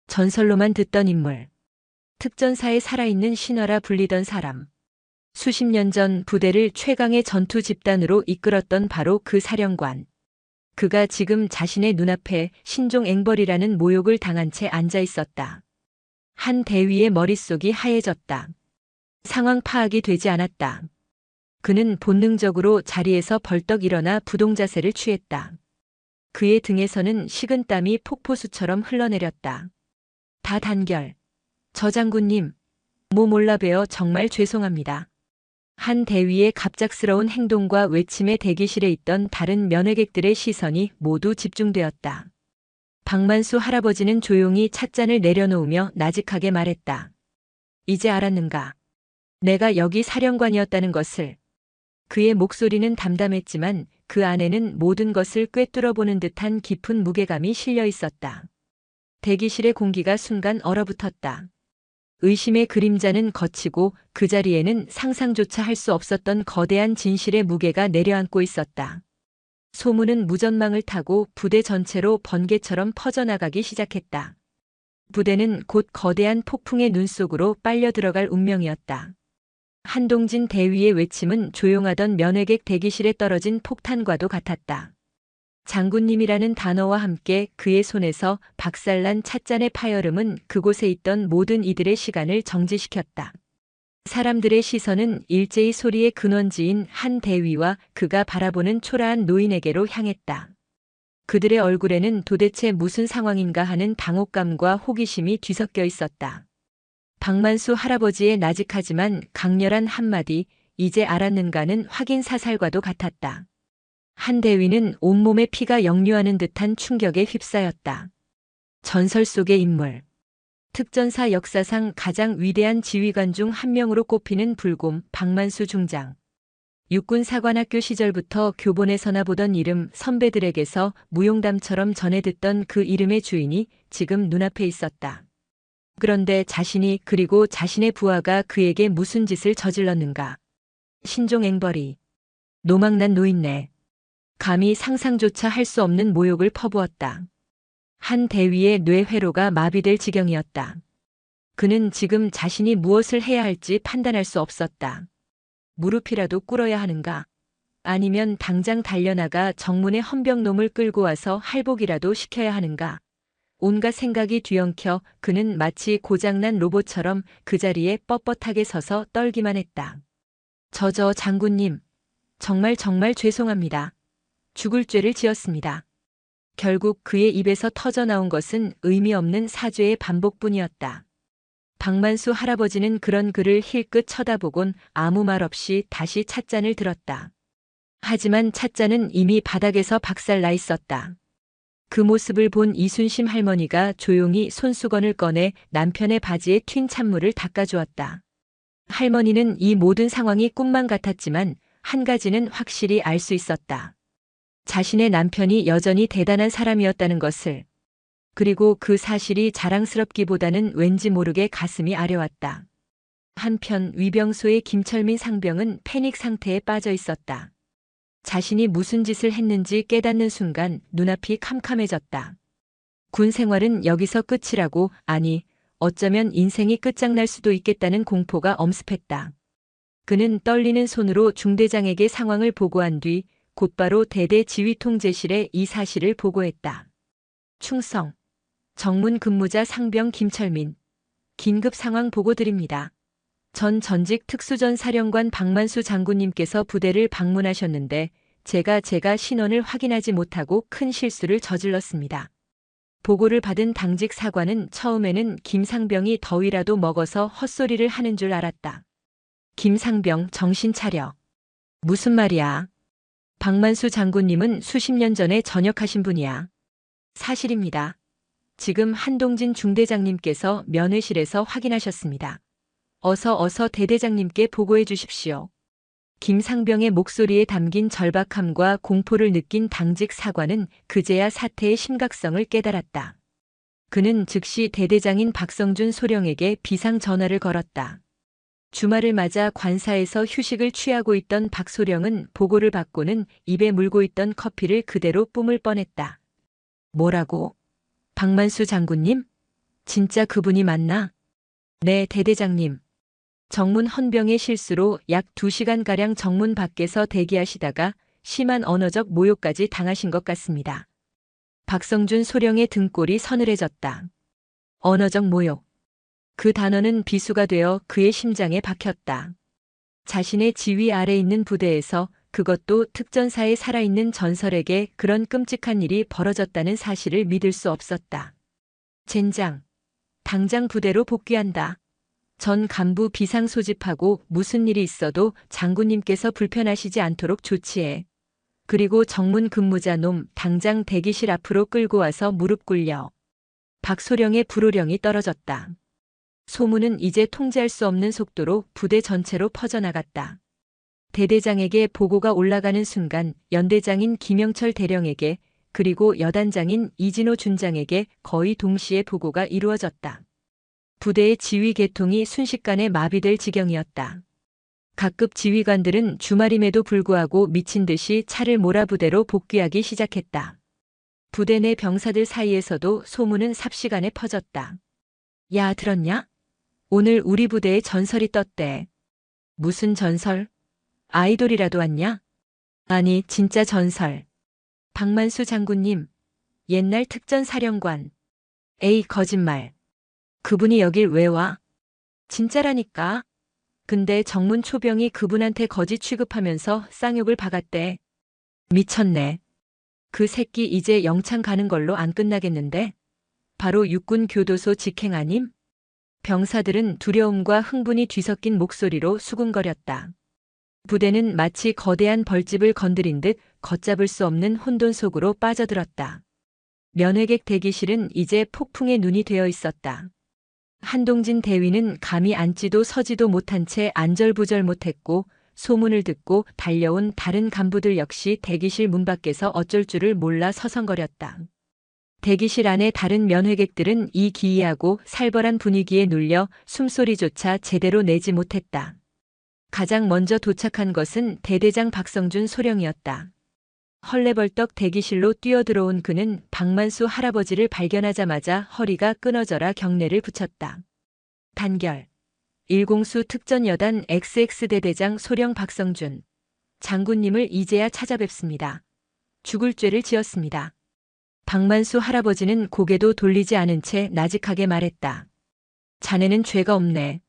전설로만 듣던 인물. 특전사에 살아있는 신화라 불리던 사람. 수십 년 전 부대를 최강의 전투 집단으로 이끌었던 바로 그 사령관. 그가 지금 자신의 눈앞에 신종 앵벌이라는 모욕을 당한 채 앉아 있었다. 한 대위의 머릿속이 하얘졌다. 상황 파악이 되지 않았다. 그는 본능적으로 자리에서 벌떡 일어나 부동자세를 취했다. 그의 등에서는 식은땀이 폭포수처럼 흘러내렸다. 다 단결. 저 장군님, 몰라 봬요. 정말 죄송합니다. 한 대위의 갑작스러운 행동과 외침에 대기실에 있던 다른 면회객들의 시선이 모두 집중되었다. 박만수 할아버지는 조용히 찻잔을 내려놓으며 나직하게 말했다. 이제 알았는가? 내가 여기 사령관이었다는 것을. 그의 목소리는 담담했지만 그 안에는 모든 것을 꿰뚫어보는 듯한 깊은 무게감이 실려 있었다. 대기실의 공기가 순간 얼어붙었다. 의심의 그림자는 걷히고 그 자리에는 상상조차 할 수 없었던 거대한 진실의 무게가 내려앉고 있었다. 소문은 무전망을 타고 부대 전체로 번개처럼 퍼져나가기 시작했다. 부대는 곧 거대한 폭풍의 눈 속으로 빨려 들어갈 운명이었다. 한동진 대위의 외침은 조용하던 면회객 대기실에 떨어진 폭탄과도 같았다. 장군님이라는 단어와 함께 그의 손에서 박살난 찻잔의 파열음은 그곳에 있던 모든 이들의 시간을 정지시켰다. 사람들의 시선은 일제히 소리의 근원지인 한 대위와 그가 바라보는 초라한 노인에게로 향했다. 그들의 얼굴에는 도대체 무슨 상황인가 하는 당혹감과 호기심이 뒤섞여 있었다. 박만수 할아버지의 나직하지만 강렬한 한마디, 이제 알았는가는 확인 사살과도 같았다. 한 대위는 온몸에 피가 역류하는 듯한 충격에 휩싸였다. 전설 속의 인물. 특전사 역사상 가장 위대한 지휘관 중 한 명으로 꼽히는 불곰 박만수 중장. 육군사관학교 시절부터 교본에서나 보던 이름, 선배들에게서 무용담처럼 전해 듣던 그 이름의 주인이 지금 눈앞에 있었다. 그런데 자신이 그리고 자신의 부하가 그에게 무슨 짓을 저질렀는가. 신종 앵벌이. 노망난 노인네. 감히 상상조차 할 수 없는 모욕을 퍼부었다. 한 대위의 뇌회로가 마비될 지경이었다. 그는 지금 자신이 무엇을 해야 할지 판단할 수 없었다. 무릎이라도 꿇어야 하는가? 아니면 당장 달려나가 정문의 헌병놈을 끌고 와서 할복이라도 시켜야 하는가? 온갖 생각이 뒤엉켜 그는 마치 고장난 로봇처럼 그 자리에 뻣뻣하게 서서 떨기만 했다. 저 장군님, 정말 죄송합니다. 죽을 죄를 지었습니다. 결국 그의 입에서 터져나온 것은 의미 없는 사죄의 반복뿐이었다. 박만수 할아버지는 그런 그를 힐끗 쳐다보곤 아무 말 없이 다시 찻잔을 들었다. 하지만 찻잔은 이미 바닥에서 박살나 있었다. 그 모습을 본 이순심 할머니가 조용히 손수건을 꺼내 남편의 바지에 튄 찬물을 닦아주었다. 할머니는 이 모든 상황이 꿈만 같았지만 한 가지는 확실히 알 수 있었다. 자신의 남편이 여전히 대단한 사람이었다는 것을. 그리고 그 사실이 자랑스럽기보다는 왠지 모르게 가슴이 아려왔다. 한편 위병소의 김철민 상병은 패닉 상태에 빠져 있었다. 자신이 무슨 짓을 했는지 깨닫는 순간 눈앞이 캄캄해졌다. 군 생활은 여기서 끝이라고, 아니, 어쩌면 인생이 끝장날 수도 있겠다는 공포가 엄습했다. 그는 떨리는 손으로 중대장에게 상황을 보고한 뒤 곧바로 대대 지휘통제실에 이 사실을 보고했다. 충성. 정문 근무자 상병 김철민. 긴급 상황 보고 드립니다. 전 전직 특수전사령관 박만수 장군님께서 부대를 방문하셨는데 제가 신원을 확인하지 못하고 큰 실수를 저질렀습니다. 보고를 받은 당직 사관은 처음에는 김상병이 더위라도 먹어서 헛소리를 하는 줄 알았다. 김상병, 정신 차려. 무슨 말이야? 박만수 장군님은 수십 년 전에 전역하신 분이야. 사실입니다. 지금 한동진 중대장님께서 면회실에서 확인하셨습니다. 어서 대대장님께 보고해 주십시오. 김상병의 목소리에 담긴 절박함과 공포를 느낀 당직 사관은 그제야 사태의 심각성을 깨달았다. 그는 즉시 대대장인 박성준 소령에게 비상 전화를 걸었다. 주말을 맞아 관사에서 휴식을 취하고 있던 박 소령은 보고를 받고는 입에 물고 있던 커피를 그대로 뿜을 뻔했다. 뭐라고? 박만수 장군님? 진짜 그분이 맞나? 네, 대대장님. 정문 헌병의 실수로 약 2시간가량 정문 밖에서 대기하시다가 심한 언어적 모욕까지 당하신 것 같습니다. 박성준 소령의 등골이 서늘해졌다. 언어적 모욕. 그 단어는 비수가 되어 그의 심장에 박혔다. 자신의 지휘 아래 있는 부대에서, 그것도 특전사에 살아있는 전설에게 그런 끔찍한 일이 벌어졌다는 사실을 믿을 수 없었다. 젠장. 당장 부대로 복귀한다. 전 간부 비상 소집하고 무슨 일이 있어도 장군님께서 불편하시지 않도록 조치해. 그리고 정문 근무자 놈 당장 대기실 앞으로 끌고 와서 무릎 꿇려. 박소령의 불호령이 떨어졌다. 소문은 이제 통제할 수 없는 속도로 부대 전체로 퍼져나갔다. 대대장에게 보고가 올라가는 순간 연대장인 김영철 대령에게, 그리고 여단장인 이진호 준장에게 거의 동시에 보고가 이루어졌다. 부대의 지휘 계통이 순식간에 마비될 지경이었다. 각급 지휘관들은 주말임에도 불구하고 미친 듯이 차를 몰아 부대로 복귀하기 시작했다. 부대 내 병사들 사이에서도 소문은 삽시간에 퍼졌다. 야, 들었냐? 오늘 우리 부대에 전설이 떴대. 무슨 전설? 아이돌이라도 왔냐? 아니, 진짜 전설. 박만수 장군님. 옛날 특전사령관. 에이, 거짓말. 그분이 여길 왜 와? 진짜라니까. 근데 정문 초병이 그분한테 거지 취급하면서 쌍욕을 박았대. 미쳤네. 그 새끼 이제 영창 가는 걸로 안 끝나겠는데? 바로 육군 교도소 직행 아님? 병사들은 두려움과 흥분이 뒤섞인 목소리로 수군거렸다. 부대는 마치 거대한 벌집을 건드린 듯 걷잡을 수 없는 혼돈 속으로 빠져들었다. 면회객 대기실은 이제 폭풍의 눈이 되어 있었다. 한동진 대위는 감히 앉지도 서지도 못한 채 안절부절 못했고, 소문을 듣고 달려온 다른 간부들 역시 대기실 문 밖에서 어쩔 줄을 몰라 서성거렸다. 대기실 안의 다른 면회객들은 이 기이하고 살벌한 분위기에 눌려 숨소리조차 제대로 내지 못했다. 가장 먼저 도착한 것은 대대장 박성준 소령이었다. 헐레벌떡 대기실로 뛰어들어온 그는 박만수 할아버지를 발견하자마자 허리가 끊어져라 경례를 붙였다. 단결. 일공수 특전여단 XX대대장 소령 박성준. 장군님을 이제야 찾아뵙습니다. 죽을 죄를 지었습니다. 박만수 할아버지는 고개도 돌리지 않은 채 나직하게 말했다. 자네는 죄가 없네.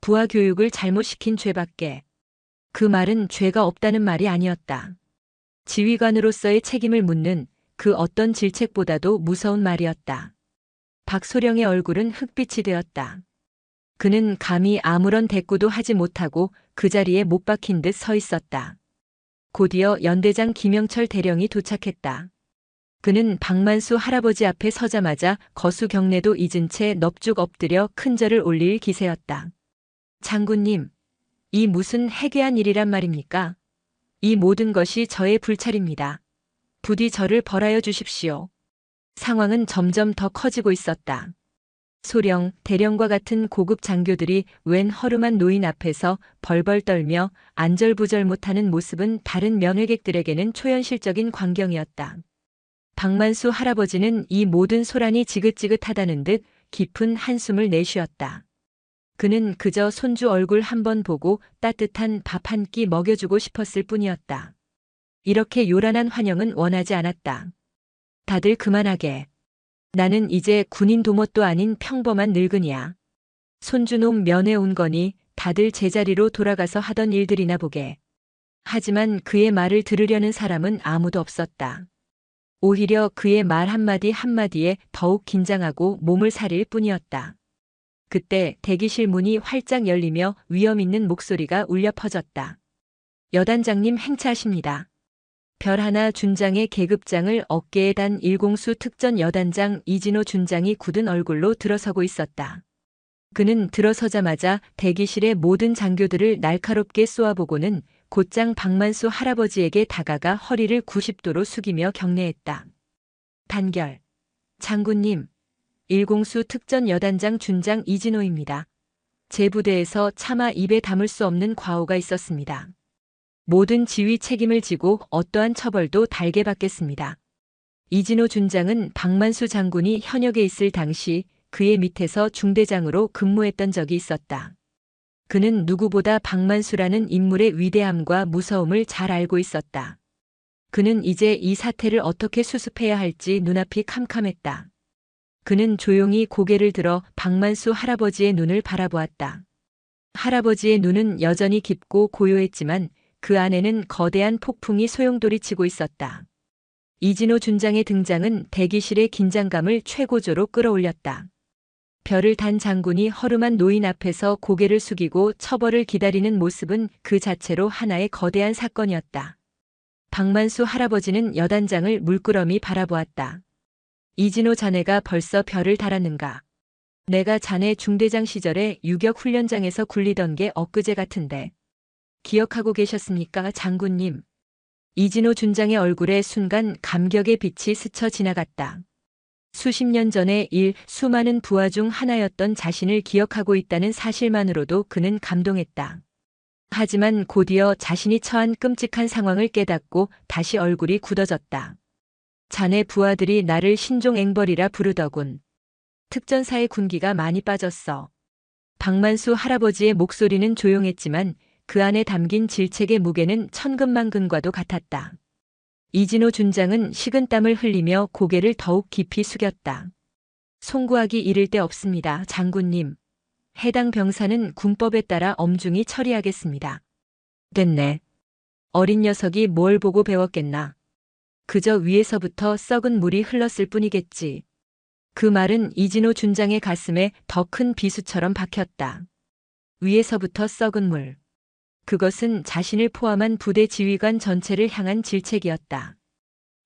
부하 교육을 잘못 시킨 죄밖에. 그 말은 죄가 없다는 말이 아니었다. 지휘관으로서의 책임을 묻는 그 어떤 질책보다도 무서운 말이었다. 박소령의 얼굴은 흑빛이 되었다. 그는 감히 아무런 대꾸도 하지 못하고 그 자리에 못 박힌 듯 서 있었다. 곧이어 연대장 김영철 대령이 도착했다. 그는 박만수 할아버지 앞에 서자마자 거수 경례도 잊은 채 넙죽 엎드려 큰 절을 올릴 기세였다. 장군님, 이 무슨 해괴한 일이란 말입니까? 이 모든 것이 저의 불찰입니다. 부디 저를 벌하여 주십시오. 상황은 점점 더 커지고 있었다. 소령, 대령과 같은 고급 장교들이 웬 허름한 노인 앞에서 벌벌 떨며 안절부절 못하는 모습은 다른 면회객들에게는 초현실적인 광경이었다. 박만수 할아버지는 이 모든 소란이 지긋지긋하다는 듯 깊은 한숨을 내쉬었다. 그는 그저 손주 얼굴 한번 보고 따뜻한 밥 한 끼 먹여주고 싶었을 뿐이었다. 이렇게 요란한 환영은 원하지 않았다. 다들 그만하게. 나는 이제 군인 도못도 아닌 평범한 늙은이야. 손주놈 면회 온 거니 다들 제자리로 돌아가서 하던 일들이나 보게. 하지만 그의 말을 들으려는 사람은 아무도 없었다. 오히려 그의 말 한마디 한마디에 더욱 긴장하고 몸을 사릴 뿐이었다. 그때 대기실 문이 활짝 열리며 위험 있는 목소리가 울려 퍼졌다. 여단장님 행차하십니다. 별하나 준장의 계급장을 어깨에 단 일공수 특전 여단장 이진호 준장이 굳은 얼굴로 들어서고 있었다. 그는 들어서자마자 대기실의 모든 장교들을 날카롭게 쏘아보고는 곧장 박만수 할아버지에게 다가가 허리를 90도로 숙이며 경례했다. 단결. 장군님, 일공수 특전 여단장 준장 이진호입니다. 제 부대에서 차마 입에 담을 수 없는 과오가 있었습니다. 모든 지휘 책임을 지고 어떠한 처벌도 달게 받겠습니다. 이진호 준장은 박만수 장군이 현역에 있을 당시 그의 밑에서 중대장으로 근무했던 적이 있었다. 그는 누구보다 박만수라는 인물의 위대함과 무서움을 잘 알고 있었다. 그는 이제 이 사태를 어떻게 수습해야 할지 눈앞이 캄캄했다. 그는 조용히 고개를 들어 박만수 할아버지의 눈을 바라보았다. 할아버지의 눈은 여전히 깊고 고요했지만 그 안에는 거대한 폭풍이 소용돌이치고 있었다. 이진호 준장의 등장은 대기실의 긴장감을 최고조로 끌어올렸다. 별을 단 장군이 허름한 노인 앞에서 고개를 숙이고 처벌을 기다리는 모습은 그 자체로 하나의 거대한 사건이었다. 박만수 할아버지는 여단장을 물끄러미 바라보았다. 이진호 자네가 벌써 별을 달았는가? 내가 자네 중대장 시절에 유격 훈련장에서 굴리던 게 엊그제 같은데. 기억하고 계셨습니까, 장군님? 이진호 준장의 얼굴에 순간 감격의 빛이 스쳐 지나갔다. 수십 년 전의 일, 수많은 부하 중 하나였던 자신을 기억하고 있다는 사실만으로도 그는 감동했다. 하지만 곧이어 자신이 처한 끔찍한 상황을 깨닫고 다시 얼굴이 굳어졌다. 자네 부하들이 나를 신종앵벌이라 부르더군. 특전사의 군기가 많이 빠졌어. 박만수 할아버지의 목소리는 조용했지만 그 안에 담긴 질책의 무게는 천근만근과도 같았다. 이진호 준장은 식은땀을 흘리며 고개를 더욱 깊이 숙였다. 송구하기 이를 데 없습니다, 장군님. 해당 병사는 군법에 따라 엄중히 처리하겠습니다. 됐네. 어린 녀석이 뭘 보고 배웠겠나. 그저 위에서부터 썩은 물이 흘렀을 뿐이겠지. 그 말은 이진호 준장의 가슴에 더 큰 비수처럼 박혔다. 위에서부터 썩은 물. 그것은 자신을 포함한 부대 지휘관 전체를 향한 질책이었다.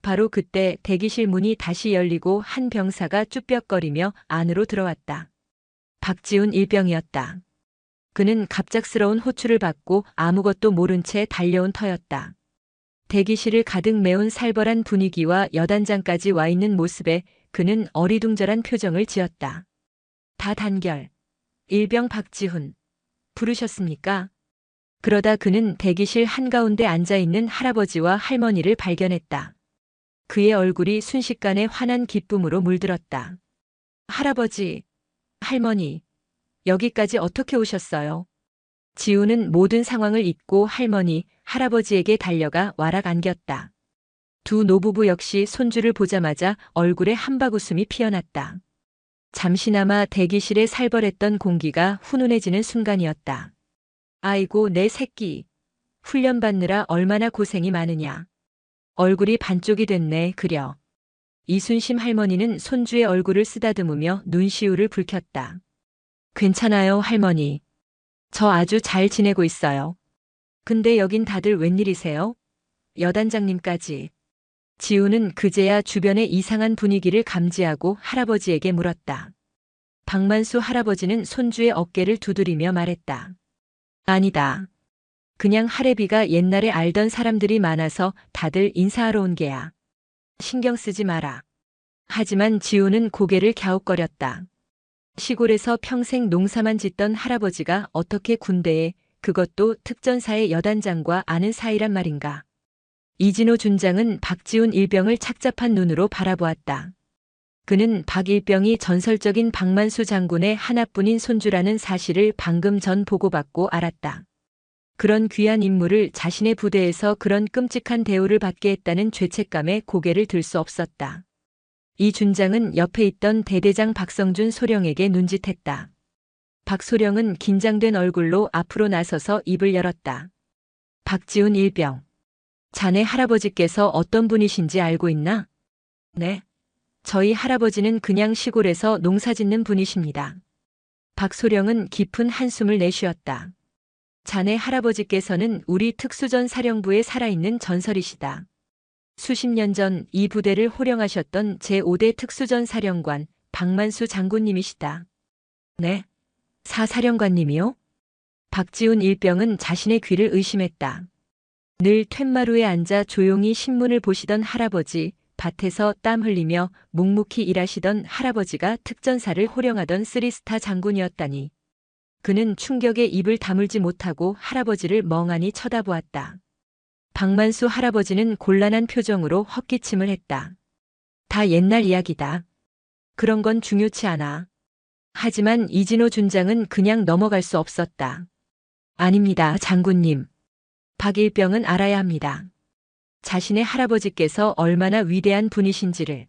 바로 그때 대기실 문이 다시 열리고 한 병사가 쭈뼛거리며 안으로 들어왔다. 박지훈 일병이었다. 그는 갑작스러운 호출을 받고 아무것도 모른 채 달려온 터였다. 대기실을 가득 메운 살벌한 분위기와 여단장까지 와 있는 모습에 그는 어리둥절한 표정을 지었다. 다 단결. 일병 박지훈. 부르셨습니까? 그러다 그는 대기실 한가운데 앉아있는 할아버지와 할머니를 발견했다. 그의 얼굴이 순식간에 환한 기쁨으로 물들었다. 할아버지, 할머니, 여기까지 어떻게 오셨어요? 지우는 모든 상황을 잊고 할머니, 할아버지에게 달려가 와락 안겼다. 두 노부부 역시 손주를 보자마자 얼굴에 한바구음이 피어났다. 잠시나마 대기실에 살벌했던 공기가 훈훈해지는 순간이었다. 아이고 내 새끼. 훈련 받느라 얼마나 고생이 많으냐. 얼굴이 반쪽이 됐네 그려. 이순심 할머니는 손주의 얼굴을 쓰다듬으며 눈시울을 붉혔다. 괜찮아요 할머니. 저 아주 잘 지내고 있어요. 근데 여긴 다들 웬일이세요? 여단장님까지. 지우는 그제야 주변의 이상한 분위기를 감지하고 할아버지에게 물었다. 박만수 할아버지는 손주의 어깨를 두드리며 말했다. 아니다. 그냥 할애비가 옛날에 알던 사람들이 많아서 다들 인사하러 온 게야. 신경 쓰지 마라. 하지만 지우는 고개를 갸웃거렸다. 시골에서 평생 농사만 짓던 할아버지가 어떻게 군대에, 그것도 특전사의 여단장과 아는 사이란 말인가. 이진호 준장은 박지훈 일병을 착잡한 눈으로 바라보았다. 그는 박 일병이 전설적인 박만수 장군의 하나뿐인 손주라는 사실을 방금 전 보고받고 알았다. 그런 귀한 인물을 자신의 부대에서 그런 끔찍한 대우를 받게 했다는 죄책감에 고개를 들 수 없었다. 이 준장은 옆에 있던 대대장 박성준 소령에게 눈짓했다. 박소령은 긴장된 얼굴로 앞으로 나서서 입을 열었다. 박지훈 일병. 자네 할아버지께서 어떤 분이신지 알고 있나? 네. 저희 할아버지는 그냥 시골에서 농사 짓는 분이십니다. 박소령은 깊은 한숨을 내쉬었다. 자네 할아버지께서는 우리 특수전 사령부에 살아있는 전설이시다. 수십 년 전 이 부대를 호령하셨던 제5대 특수전 사령관 박만수 장군님이시다. 네. 사사령관님이요? 박지훈 일병은 자신의 귀를 의심했다. 늘 툇마루에 앉아 조용히 신문을 보시던 할아버지, 밭에서 땀 흘리며 묵묵히 일하시던 할아버지가 특전사를 호령하던 쓰리스타 장군이었다니. 그는 충격에 입을 다물지 못하고 할아버지를 멍하니 쳐다보았다. 박만수 할아버지는 곤란한 표정으로 헛기침을 했다. 다 옛날 이야기다. 그런 건 중요치 않아. 하지만 이진호 준장은 그냥 넘어갈 수 없었다. 아닙니다, 장군님. 박일병은 알아야 합니다. 자신의 할아버지께서 얼마나 위대한 분이신지를,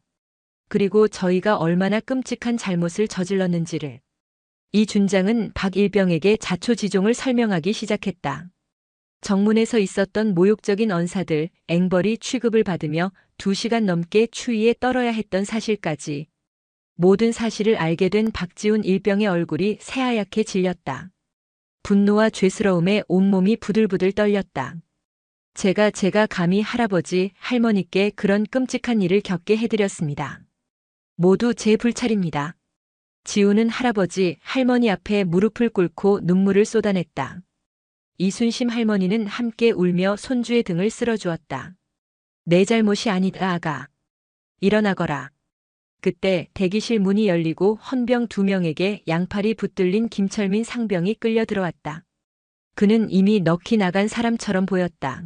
그리고 저희가 얼마나 끔찍한 잘못을 저질렀는지를. 이 준장은 박일병에게 자초지종을 설명하기 시작했다. 정문에서 있었던 모욕적인 언사들, 앵벌이 취급을 받으며 2시간 넘게 추위에 떨어야 했던 사실까지. 모든 사실을 알게 된 박지훈 일병의 얼굴이 새하얗게 질렸다. 분노와 죄스러움에 온몸이 부들부들 떨렸다. 제가 감히 할아버지, 할머니께 그런 끔찍한 일을 겪게 해드렸습니다. 모두 제 불찰입니다. 지우는 할아버지, 할머니 앞에 무릎을 꿇고 눈물을 쏟아냈다. 이순심 할머니는 함께 울며 손주의 등을 쓸어주었다. 내 잘못이 아니다, 아가. 일어나거라. 그때 대기실 문이 열리고 헌병 2명에게 양팔이 붙들린 김철민 상병이 끌려 들어왔다. 그는 이미 넋이 나간 사람처럼 보였다.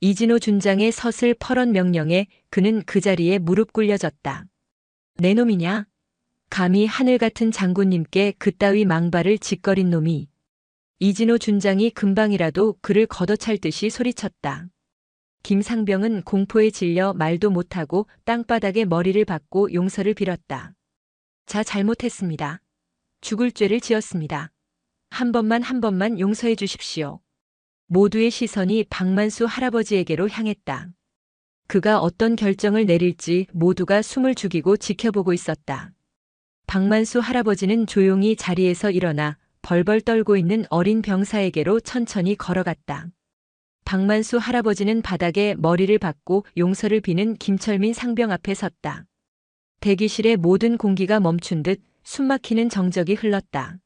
이진호 준장의 서슬 퍼런 명령에 그는 그 자리에 무릎 꿇려졌다. 내 놈이냐? 감히 하늘 같은 장군님께 그따위 망발을 짓거린 놈이. 이진호 준장이 금방이라도 그를 걷어찰 듯이 소리쳤다. 김상병은 공포에 질려 말도 못하고 땅바닥에 머리를 박고 용서를 빌었다. 잘못했습니다. 죽을 죄를 지었습니다. 한 번만 용서해 주십시오. 모두의 시선이 박만수 할아버지에게로 향했다. 그가 어떤 결정을 내릴지 모두가 숨을 죽이고 지켜보고 있었다. 박만수 할아버지는 조용히 자리에서 일어나 벌벌 떨고 있는 어린 병사에게로 천천히 걸어갔다. 박만수 할아버지는 바닥에 머리를 박고 용서를 비는 김철민 상병 앞에 섰다. 대기실의 모든 공기가 멈춘 듯 숨막히는 정적이 흘렀다.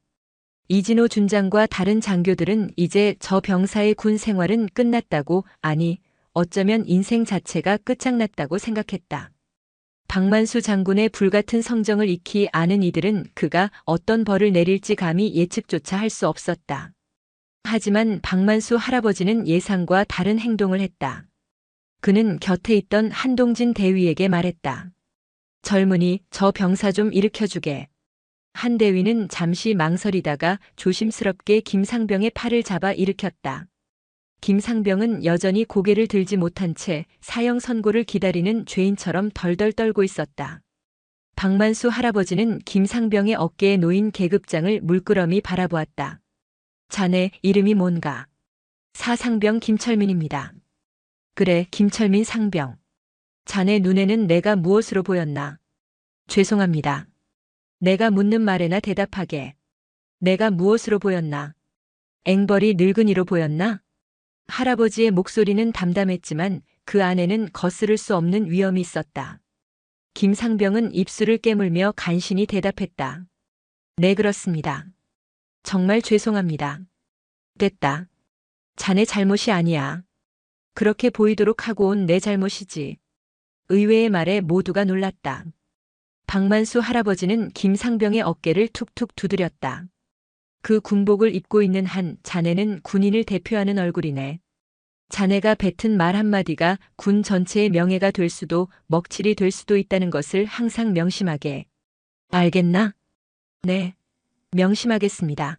이진호 준장과 다른 장교들은 이제 저 병사의 군 생활은 끝났다고, 아니, 어쩌면 인생 자체가 끝장났다고 생각했다. 박만수 장군의 불같은 성정을 익히 아는 이들은 그가 어떤 벌을 내릴지 감히 예측조차 할 수 없었다. 하지만 박만수 할아버지는 예상과 다른 행동을 했다. 그는 곁에 있던 한동진 대위에게 말했다. 젊은이, 저 병사 좀 일으켜주게. 한 대위는 잠시 망설이다가 조심스럽게 김상병의 팔을 잡아 일으켰다. 김상병은 여전히 고개를 들지 못한 채 사형 선고를 기다리는 죄인처럼 덜덜 떨고 있었다. 박만수 할아버지는 김상병의 어깨에 놓인 계급장을 물끄러미 바라보았다. 자네 이름이 뭔가? 사상병 김철민입니다. 그래, 김철민 상병. 자네 눈에는 내가 무엇으로 보였나? 죄송합니다. 내가 묻는 말에나 대답하게. 내가 무엇으로 보였나? 앵벌이 늙은이로 보였나? 할아버지의 목소리는 담담했지만 그 안에는 거스를 수 없는 위험이 있었다. 김상병은 입술을 깨물며 간신히 대답했다. 네, 그렇습니다. 정말 죄송합니다. 됐다. 자네 잘못이 아니야. 그렇게 보이도록 하고 온 내 잘못이지. 의외의 말에 모두가 놀랐다. 박만수 할아버지는 김상병의 어깨를 툭툭 두드렸다. 그 군복을 입고 있는 한 자네는 군인을 대표하는 얼굴이네. 자네가 뱉은 말 한마디가 군 전체의 명예가 될 수도 먹칠이 될 수도 있다는 것을 항상 명심하게. 알겠나? 네. 명심하겠습니다.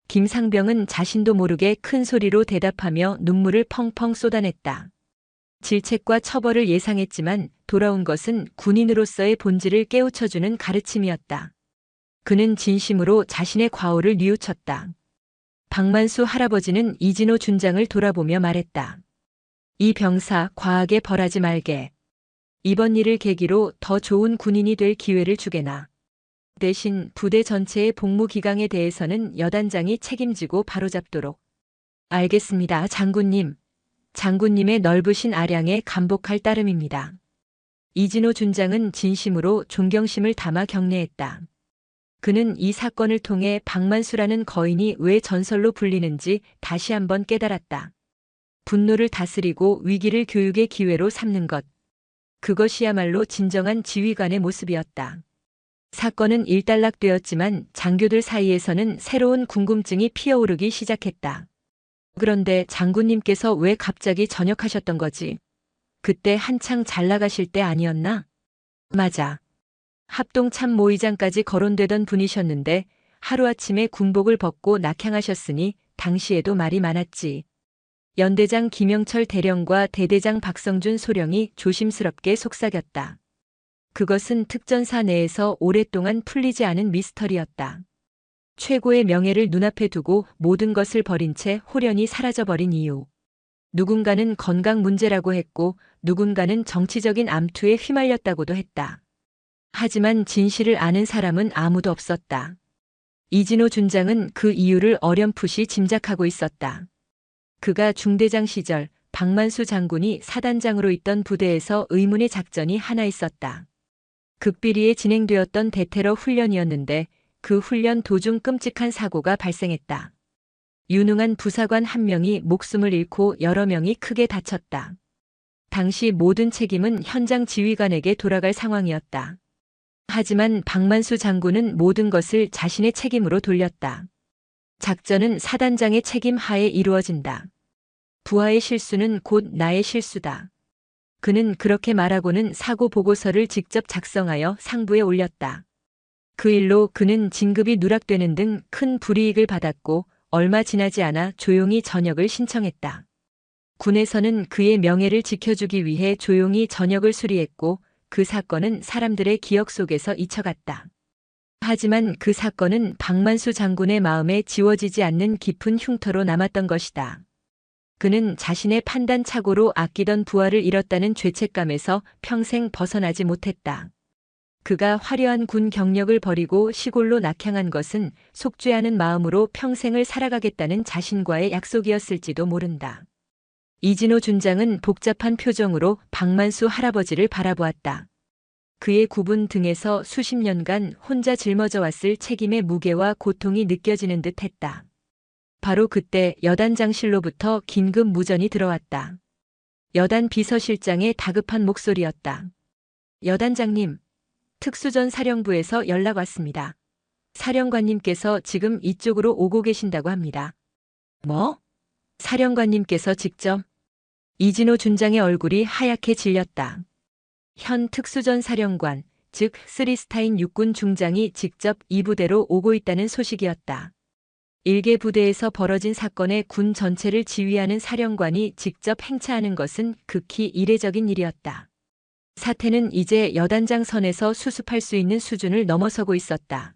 김상병은 자신도 모르게 큰 소리로 대답하며 눈물을 펑펑 쏟아냈다. 질책과 처벌을 예상했지만 돌아온 것은 군인으로서의 본질을 깨우쳐주는 가르침이었다. 그는 진심으로 자신의 과오를 뉘우쳤다. 박만수 할아버지는 이진호 준장을 돌아보며 말했다. 이 병사 과하게 벌하지 말게. 이번 일을 계기로 더 좋은 군인이 될 기회를 주게나. 대신 부대 전체의 복무 기강에 대해서는 여단장이 책임지고 바로잡도록. 알겠습니다, 장군님. 장군님의 넓으신 아량에 감복할 따름입니다. 이진호 준장은 진심으로 존경심을 담아 격려했다. 그는 이 사건을 통해 박만수라는 거인이 왜 전설로 불리는지 다시 한번 깨달았다. 분노를 다스리고 위기를 교육의 기회로 삼는 것. 그것이야말로 진정한 지휘관의 모습이었다. 사건은 일단락되었지만 장교들 사이에서는 새로운 궁금증이 피어오르기 시작했다. 그런데 장군님께서 왜 갑자기 전역하셨던 거지? 그때 한창 잘 나가실 때 아니었나? 맞아. 합동 참모의장까지 거론되던 분이셨는데 하루아침에 군복을 벗고 낙향하셨으니 당시에도 말이 많았지. 연대장 김영철 대령과 대대장 박성준 소령이 조심스럽게 속삭였다. 그것은 특전사 내에서 오랫동안 풀리지 않은 미스터리였다. 최고의 명예를 눈앞에 두고 모든 것을 버린 채 홀연히 사라져버린 이유. 누군가는 건강 문제라고 했고 누군가는 정치적인 암투에 휘말렸다고도 했다. 하지만 진실을 아는 사람은 아무도 없었다. 이진호 준장은 그 이유를 어렴풋이 짐작하고 있었다. 그가 중대장 시절 박만수 장군이 사단장으로 있던 부대에서 의문의 작전이 하나 있었다. 극비리에 진행되었던 대테러 훈련이었는데 그 훈련 도중 끔찍한 사고가 발생했다. 유능한 부사관 한 명이 목숨을 잃고 여러 명이 크게 다쳤다. 당시 모든 책임은 현장 지휘관에게 돌아갈 상황이었다. 하지만 박만수 장군은 모든 것을 자신의 책임으로 돌렸다. 작전은 사단장의 책임 하에 이루어진다. 부하의 실수는 곧 나의 실수다. 그는 그렇게 말하고는 사고 보고서를 직접 작성하여 상부에 올렸다. 그 일로 그는 진급이 누락되는 등 큰 불이익을 받았고 얼마 지나지 않아 조용히 전역을 신청했다. 군에서는 그의 명예를 지켜주기 위해 조용히 전역을 수리했고 그 사건은 사람들의 기억 속에서 잊혀갔다. 하지만 그 사건은 박만수 장군의 마음에 지워지지 않는 깊은 흉터로 남았던 것이다. 그는 자신의 판단착오로 아끼던 부하를 잃었다는 죄책감에서 평생 벗어나지 못했다. 그가 화려한 군 경력을 버리고 시골로 낙향한 것은 속죄하는 마음으로 평생을 살아가겠다는 자신과의 약속이었을지도 모른다. 이진호 준장은 복잡한 표정으로 박만수 할아버지를 바라보았다. 그의 굽은 등에서 수십 년간 혼자 짊어져 왔을 책임의 무게와 고통이 느껴지는 듯 했다. 바로 그때 여단장실로부터 긴급 무전이 들어왔다. 여단 비서실장의 다급한 목소리였다. 여단장님, 특수전 사령부에서 연락 왔습니다. 사령관님께서 지금 이쪽으로 오고 계신다고 합니다. 뭐? 사령관님께서 직접? 이진호 준장의 얼굴이 하얗게 질렸다. 현 특수전 사령관, 즉 스리스타인 육군 중장이 직접 이 부대로 오고 있다는 소식이었다. 일개 부대에서 벌어진 사건의 군 전체를 지휘하는 사령관이 직접 행차하는 것은 극히 이례적인 일이었다. 사태는 이제 여단장 선에서 수습할 수 있는 수준을 넘어서고 있었다.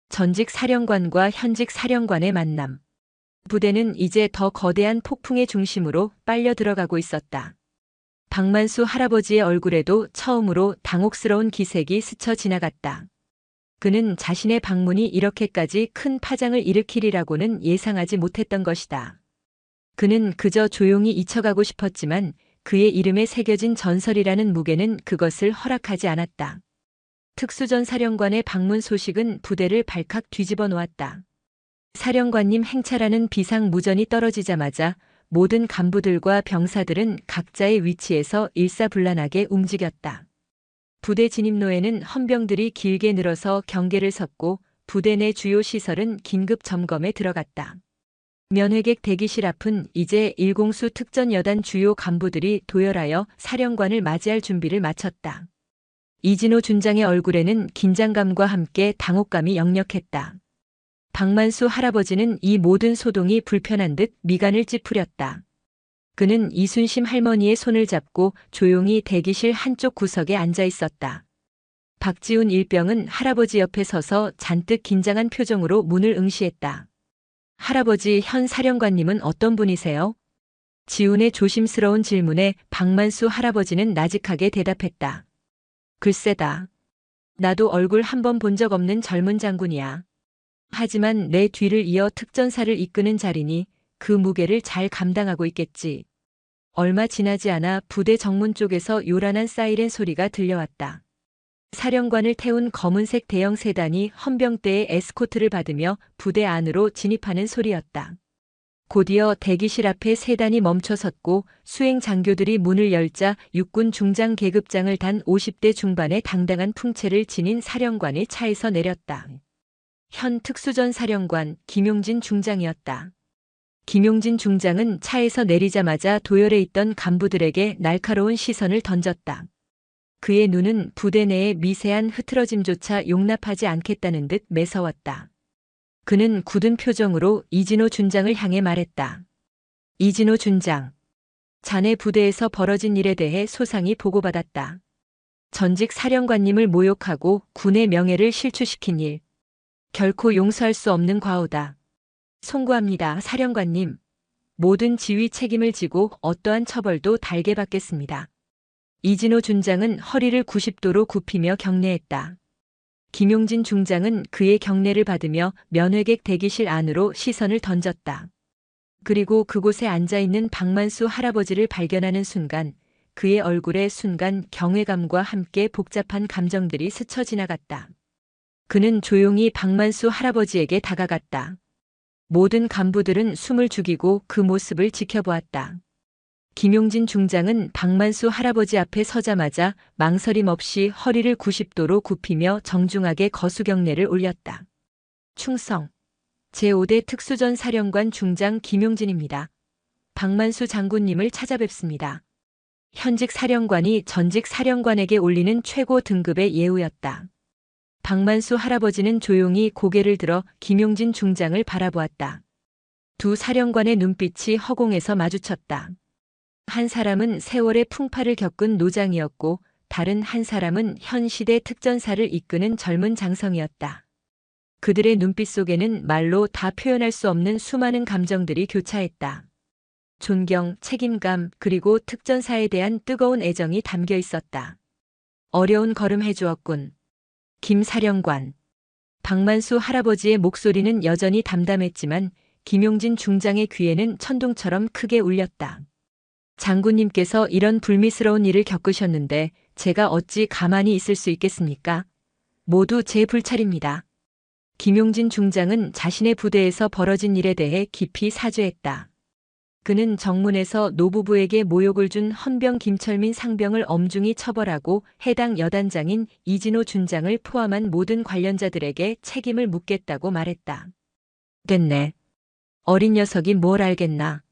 전직 사령관과 현직 사령관의 만남. 부대는 이제 더 거대한 폭풍의 중심으로 빨려 들어가고 있었다. 박만수 할아버지의 얼굴에도 처음으로 당혹스러운 기색이 스쳐 지나갔다. 그는 자신의 방문이 이렇게까지 큰 파장을 일으키리라고는 예상하지 못했던 것이다. 그는 그저 조용히 잊혀가고 싶었지만 그의 이름에 새겨진 전설이라는 무게는 그것을 허락하지 않았다. 특수전 사령관의 방문 소식은 부대를 발칵 뒤집어 놓았다. 사령관님 행차라는 비상 무전이 떨어지자마자 모든 간부들과 병사들은 각자의 위치에서 일사불란하게 움직였다. 부대 진입로에는 헌병들이 길게 늘어서 경계를 섰고 부대 내 주요 시설은 긴급 점검에 들어갔다. 면회객 대기실 앞은 이제 일공수 특전 여단 주요 간부들이 도열하여 사령관을 맞이할 준비를 마쳤다. 이진호 준장의 얼굴에는 긴장감과 함께 당혹감이 역력했다. 박만수 할아버지는 이 모든 소동이 불편한 듯 미간을 찌푸렸다. 그는 이순심 할머니의 손을 잡고 조용히 대기실 한쪽 구석에 앉아 있었다. 박지훈 일병은 할아버지 옆에 서서 잔뜩 긴장한 표정으로 문을 응시했다. 할아버지, 현 사령관님은 어떤 분이세요? 지훈의 조심스러운 질문에 박만수 할아버지는 나직하게 대답했다. 글쎄다. 나도 얼굴 한 번 본 적 없는 젊은 장군이야. 하지만 내 뒤를 이어 특전사를 이끄는 자리니 그 무게를 잘 감당하고 있겠지. 얼마 지나지 않아 부대 정문 쪽에서 요란한 사이렌 소리가 들려왔다. 사령관을 태운 검은색 대형 세단이 헌병대의 에스코트를 받으며 부대 안으로 진입하는 소리였다. 곧이어 대기실 앞에 세단이 멈춰섰고 수행 장교들이 문을 열자 육군 중장 계급장을 단 50대 중반의 당당한 풍채를 지닌 사령관이 차에서 내렸다. 현 특수전 사령관 김용진 중장이었다. 김용진 중장은 차에서 내리자마자 도열해 있던 간부들에게 날카로운 시선을 던졌다. 그의 눈은 부대 내의 미세한 흐트러짐조차 용납하지 않겠다는 듯 매서웠다. 그는 굳은 표정으로 이진호 준장을 향해 말했다. 이진호 준장. 자네 부대에서 벌어진 일에 대해 소상히 보고받았다. 전직 사령관님을 모욕하고 군의 명예를 실추시킨 일. 결코 용서할 수 없는 과오다. 송구합니다, 사령관님. 모든 지휘 책임을 지고 어떠한 처벌도 달게 받겠습니다. 이진호 준장은 허리를 90도로 굽히며 경례했다. 김용진 중장은 그의 경례를 받으며 면회객 대기실 안으로 시선을 던졌다. 그리고 그곳에 앉아있는 박만수 할아버지를 발견하는 순간 그의 얼굴에 순간 경외감과 함께 복잡한 감정들이 스쳐 지나갔다. 그는 조용히 박만수 할아버지에게 다가갔다. 모든 간부들은 숨을 죽이고 그 모습을 지켜보았다. 김용진 중장은 박만수 할아버지 앞에 서자마자 망설임 없이 허리를 90도로 굽히며 정중하게 거수경례를 올렸다. 충성. 제5대 특수전 사령관 중장 김용진입니다. 박만수 장군님을 찾아뵙습니다. 현직 사령관이 전직 사령관에게 올리는 최고 등급의 예우였다. 박만수 할아버지는 조용히 고개를 들어 김용진 중장을 바라보았다. 두 사령관의 눈빛이 허공에서 마주쳤다. 한 사람은 세월의 풍파를 겪은 노장이었고 다른 한 사람은 현 시대 특전사를 이끄는 젊은 장성이었다. 그들의 눈빛 속에는 말로 다 표현할 수 없는 수많은 감정들이 교차했다. 존경, 책임감, 그리고 특전사에 대한 뜨거운 애정이 담겨 있었다. 어려운 걸음 해주었군. 김 사령관. 박만수 할아버지의 목소리는 여전히 담담했지만 김용진 중장의 귀에는 천둥처럼 크게 울렸다. 장군님께서 이런 불미스러운 일을 겪으셨는데 제가 어찌 가만히 있을 수 있겠습니까? 모두 제 불찰입니다. 김용진 중장은 자신의 부대에서 벌어진 일에 대해 깊이 사죄했다. 그는 정문에서 노부부에게 모욕을 준 헌병 김철민 상병을 엄중히 처벌하고 해당 여단장인 이진호 준장을 포함한 모든 관련자들에게 책임을 묻겠다고 말했다. 됐네. 어린 녀석이 뭘 알겠나.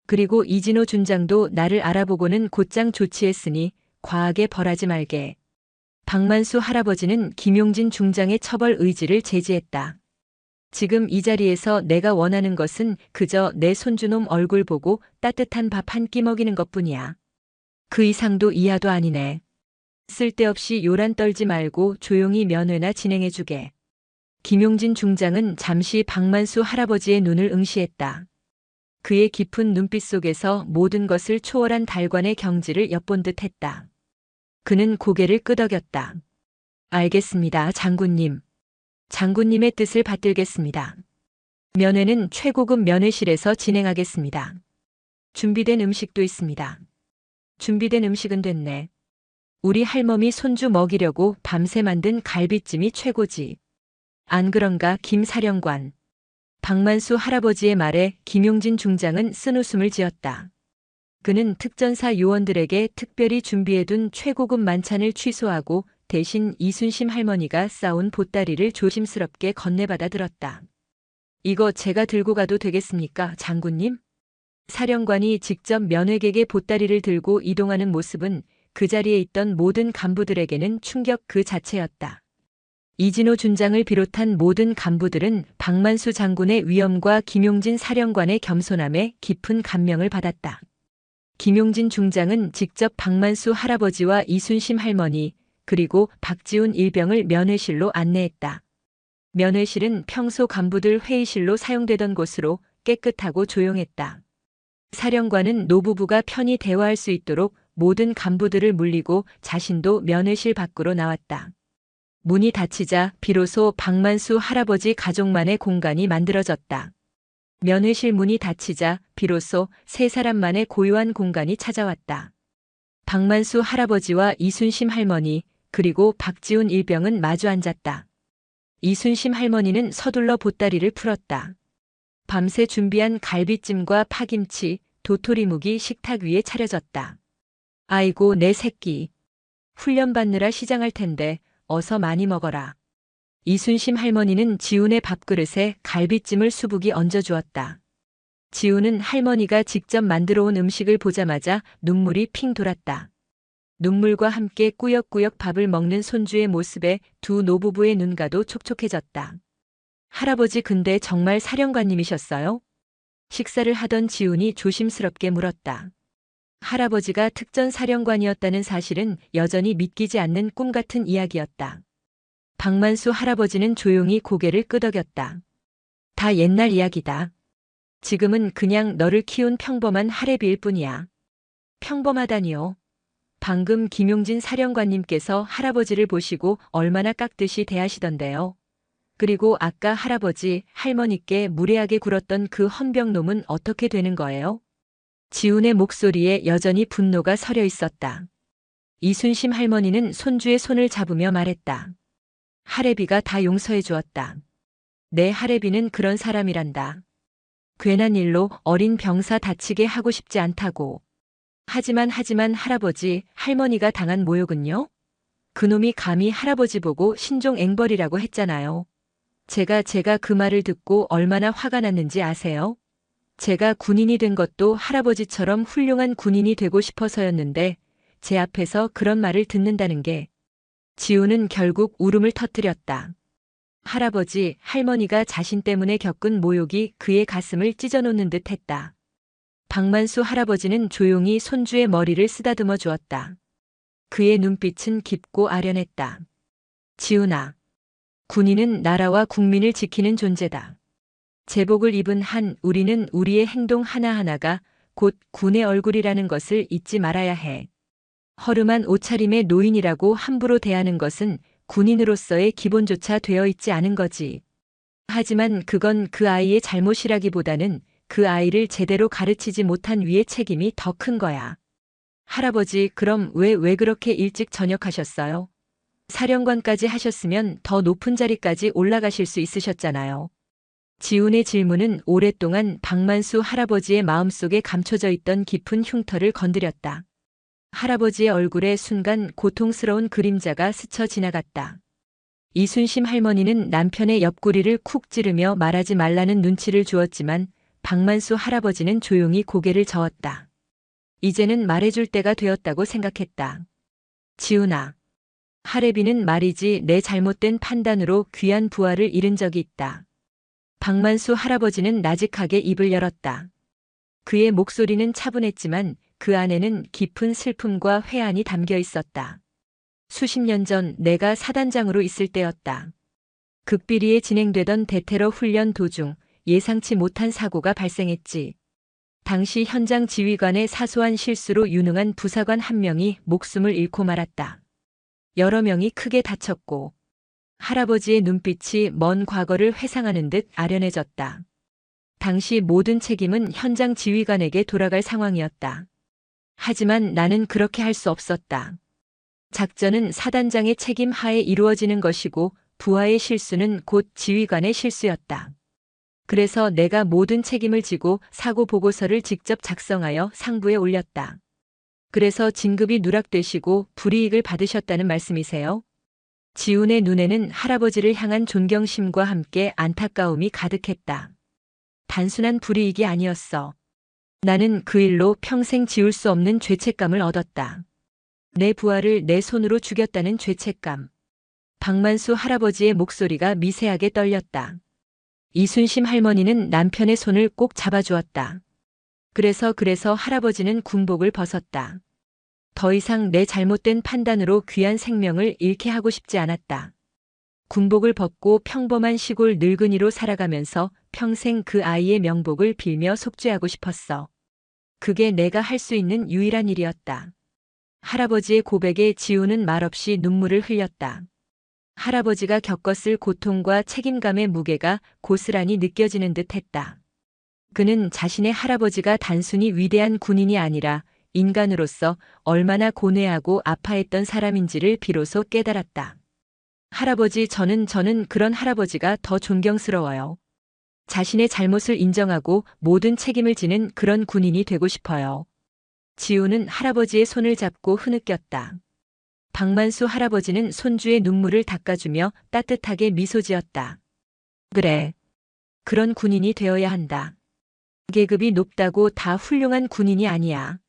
그리고 이진호 준장도 나를 알아보고는 곧장 조치했으니 과하게 벌하지 말게. 박만수 할아버지는 김용진 중장의 처벌 의지를 제지했다. 지금 이 자리에서 내가 원하는 것은 그저 내 손주놈 얼굴 보고 따뜻한 밥 한 끼 먹이는 것뿐이야. 그 이상도 이하도 아니네. 쓸데없이 요란 떨지 말고 조용히 면회나 진행해주게. 김용진 중장은 잠시 박만수 할아버지의 눈을 응시했다. 그의 깊은 눈빛 속에서 모든 것을 초월한 달관의 경지를 엿본 듯 했다. 그는 고개를 끄덕였다. 알겠습니다, 장군님. 장군님의 뜻을 받들겠습니다. 면회는 최고급 면회실에서 진행하겠습니다. 준비된 음식도 있습니다. 준비된 음식은 됐네. 우리 할멈이 손주 먹이려고 밤새 만든 갈비찜이 최고지. 안 그런가, 김 사령관. 박만수 할아버지의 말에 김용진 중장은 쓴웃음을 지었다. 그는 특전사 요원들에게 특별히 준비해둔 최고급 만찬을 취소하고 대신 이순심 할머니가 싸온 보따리를 조심스럽게 건네받아 들었다. 이거 제가 들고 가도 되겠습니까, 장군님? 사령관이 직접 면회객의 보따리를 들고 이동하는 모습은 그 자리에 있던 모든 간부들에게는 충격 그 자체였다. 이진호 준장을 비롯한 모든 간부들은 박만수 장군의 위엄과 김용진 사령관의 겸손함에 깊은 감명을 받았다. 김용진 중장은 직접 박만수 할아버지와 이순심 할머니 그리고 박지훈 일병을 면회실로 안내했다. 면회실은 평소 간부들 회의실로 사용되던 곳으로 깨끗하고 조용했다. 사령관은 노부부가 편히 대화할 수 있도록 모든 간부들을 물리고 자신도 면회실 밖으로 나왔다. 문이 닫히자 비로소 박만수 할아버지 가족만의 공간이 만들어졌다. 면회실 문이 닫히자 비로소 세 사람만의 고요한 공간이 찾아왔다. 박만수 할아버지와 이순심 할머니 그리고 박지훈 일병은 마주 앉았다. 이순심 할머니는 서둘러 보따리를 풀었다. 밤새 준비한 갈비찜과 파김치, 도토리묵이 식탁 위에 차려졌다. 아이고 내 새끼. 훈련받느라 시장할 텐데 어서 많이 먹어라. 이순심 할머니는 지훈의 밥그릇에 갈비찜을 수북이 얹어주었다. 지훈은 할머니가 직접 만들어 온 음식을 보자마자 눈물이 핑 돌았다. 눈물과 함께 꾸역꾸역 밥을 먹는 손주의 모습에 두 노부부의 눈가도 촉촉해졌다. 할아버지 근데 정말 사령관님이셨어요? 식사를 하던 지훈이 조심스럽게 물었다. 할아버지가 특전사령관이었다는 사실은 여전히 믿기지 않는 꿈 같은 이야기였다. 박만수 할아버지는 조용히 고개를 끄덕였다. 다 옛날 이야기다. 지금은 그냥 너를 키운 평범한 할애비일 뿐이야. 평범하다니요. 방금 김용진 사령관님께서 할아버지를 보시고 얼마나 깍듯이 대하시던데요. 그리고 아까 할아버지, 할머니께 무례하게 굴었던 그 헌병놈은 어떻게 되는 거예요? 지훈의 목소리에 여전히 분노가 서려 있었다. 이순심 할머니는 손주의 손을 잡으며 말했다. 할애비가 다 용서해 주었다. 내 할애비는 그런 사람이란다. 괜한 일로 어린 병사 다치게 하고 싶지 않다고. 하지만 할아버지, 할머니가 당한 모욕은요? 그놈이 감히 할아버지 보고 신종 앵벌이라고 했잖아요. 제가 그 말을 듣고 얼마나 화가 났는지 아세요? 제가 군인이 된 것도 할아버지처럼 훌륭한 군인이 되고 싶어서였는데 제 앞에서 그런 말을 듣는다는 게. 지훈은 결국 울음을 터뜨렸다. 할아버지, 할머니가 자신 때문에 겪은 모욕이 그의 가슴을 찢어놓는 듯 했다. 박만수 할아버지는 조용히 손주의 머리를 쓰다듬어 주었다. 그의 눈빛은 깊고 아련했다. 지훈아, 군인은 나라와 국민을 지키는 존재다. 제복을 입은 한 우리는 우리의 행동 하나하나가 곧 군의 얼굴이라는 것을 잊지 말아야 해. 허름한 옷차림의 노인이라고 함부로 대하는 것은 군인으로서의 기본조차 되어 있지 않은 거지. 하지만 그건 그 아이의 잘못이라기보다는 그 아이를 제대로 가르치지 못한 위의 책임이 더 큰 거야. 할아버지, 그럼 왜 그렇게 일찍 전역하셨어요? 사령관까지 하셨으면 더 높은 자리까지 올라가실 수 있으셨잖아요. 지훈의 질문은 오랫동안 박만수 할아버지의 마음속에 감춰져 있던 깊은 흉터를 건드렸다. 할아버지의 얼굴에 순간 고통스러운 그림자가 스쳐 지나갔다. 이순심 할머니는 남편의 옆구리를 쿡 찌르며 말하지 말라는 눈치를 주었지만 박만수 할아버지는 조용히 고개를 저었다. 이제는 말해줄 때가 되었다고 생각했다. 지훈아, 할애비는 말이지 내 잘못된 판단으로 귀한 부하를 잃은 적이 있다. 박만수 할아버지는 나직하게 입을 열었다. 그의 목소리는 차분했지만 그 안에는 깊은 슬픔과 회한이 담겨 있었다. 수십 년 전 내가 사단장으로 있을 때였다. 극비리에 진행되던 대테러 훈련 도중 예상치 못한 사고가 발생했지. 당시 현장 지휘관의 사소한 실수로 유능한 부사관 한 명이 목숨을 잃고 말았다. 여러 명이 크게 다쳤고 할아버지의 눈빛이 먼 과거를 회상하는 듯 아련해졌다. 당시 모든 책임은 현장 지휘관에게 돌아갈 상황이었다. 하지만 나는 그렇게 할 수 없었다. 작전은 사단장의 책임 하에 이루어지는 것이고 부하의 실수는 곧 지휘관의 실수였다. 그래서 내가 모든 책임을 지고 사고 보고서를 직접 작성하여 상부에 올렸다. 그래서 진급이 누락되시고 불이익을 받으셨다는 말씀이세요? 지훈의 눈에는 할아버지를 향한 존경심과 함께 안타까움이 가득했다. 단순한 불이익이 아니었어. 나는 그 일로 평생 지울 수 없는 죄책감을 얻었다. 내 부하를 내 손으로 죽였다는 죄책감. 박만수 할아버지의 목소리가 미세하게 떨렸다. 이순심 할머니는 남편의 손을 꼭 잡아주었다. 그래서 할아버지는 군복을 벗었다. 더 이상 내 잘못된 판단으로 귀한 생명을 잃게 하고 싶지 않았다. 군복을 벗고 평범한 시골 늙은이로 살아가면서 평생 그 아이의 명복을 빌며 속죄하고 싶었어. 그게 내가 할 수 있는 유일한 일이었다. 할아버지의 고백에 지우는 말없이 눈물을 흘렸다. 할아버지가 겪었을 고통과 책임감의 무게가 고스란히 느껴지는 듯 했다. 그는 자신의 할아버지가 단순히 위대한 군인이 아니라 인간으로서 얼마나 고뇌하고 아파했던 사람인지를 비로소 깨달았다. 할아버지, 저는 그런 할아버지가 더 존경스러워요. 자신의 잘못을 인정하고 모든 책임을 지는 그런 군인이 되고 싶어요. 지우는 할아버지의 손을 잡고 흐느꼈다. 박만수 할아버지는 손주의 눈물을 닦아주며 따뜻하게 미소 지었다. 그래. 그런 군인이 되어야 한다. 계급이 높다고 다 훌륭한 군인이 아니야.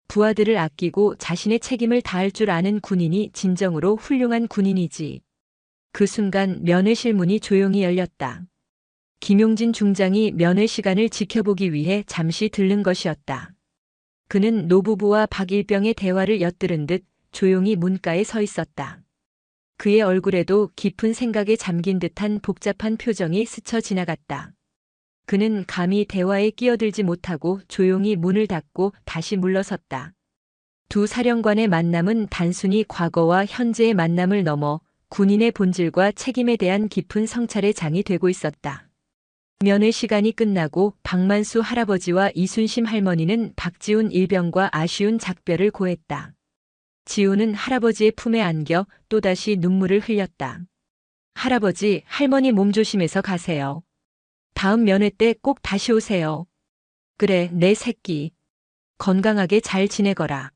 부하들을 아끼고 자신의 책임을 다할 줄 아는 군인이 진정으로 훌륭한 군인이지. 그 순간 면회실 문이 조용히 열렸다. 김용진 중장이 면회 시간을 지켜보기 위해 잠시 들른 것이었다. 그는 노부부와 박일병의 대화를 엿들은 듯 조용히 문가에 서 있었다. 그의 얼굴에도 깊은 생각에 잠긴 듯한 복잡한 표정이 스쳐 지나갔다. 그는 감히 대화에 끼어들지 못하고 조용히 문을 닫고 다시 물러섰다. 두 사령관의 만남은 단순히 과거와 현재의 만남을 넘어 군인의 본질과 책임에 대한 깊은 성찰의 장이 되고 있었다. 면회 시간이 끝나고 박만수 할아버지와 이순심 할머니는 박지훈 일병과 아쉬운 작별을 고했다. 지훈은 할아버지의 품에 안겨 또다시 눈물을 흘렸다. 할아버지, 할머니 몸 조심해서 가세요. 다음 면회 때 꼭 다시 오세요. 그래, 내 새끼. 건강하게 잘 지내거라.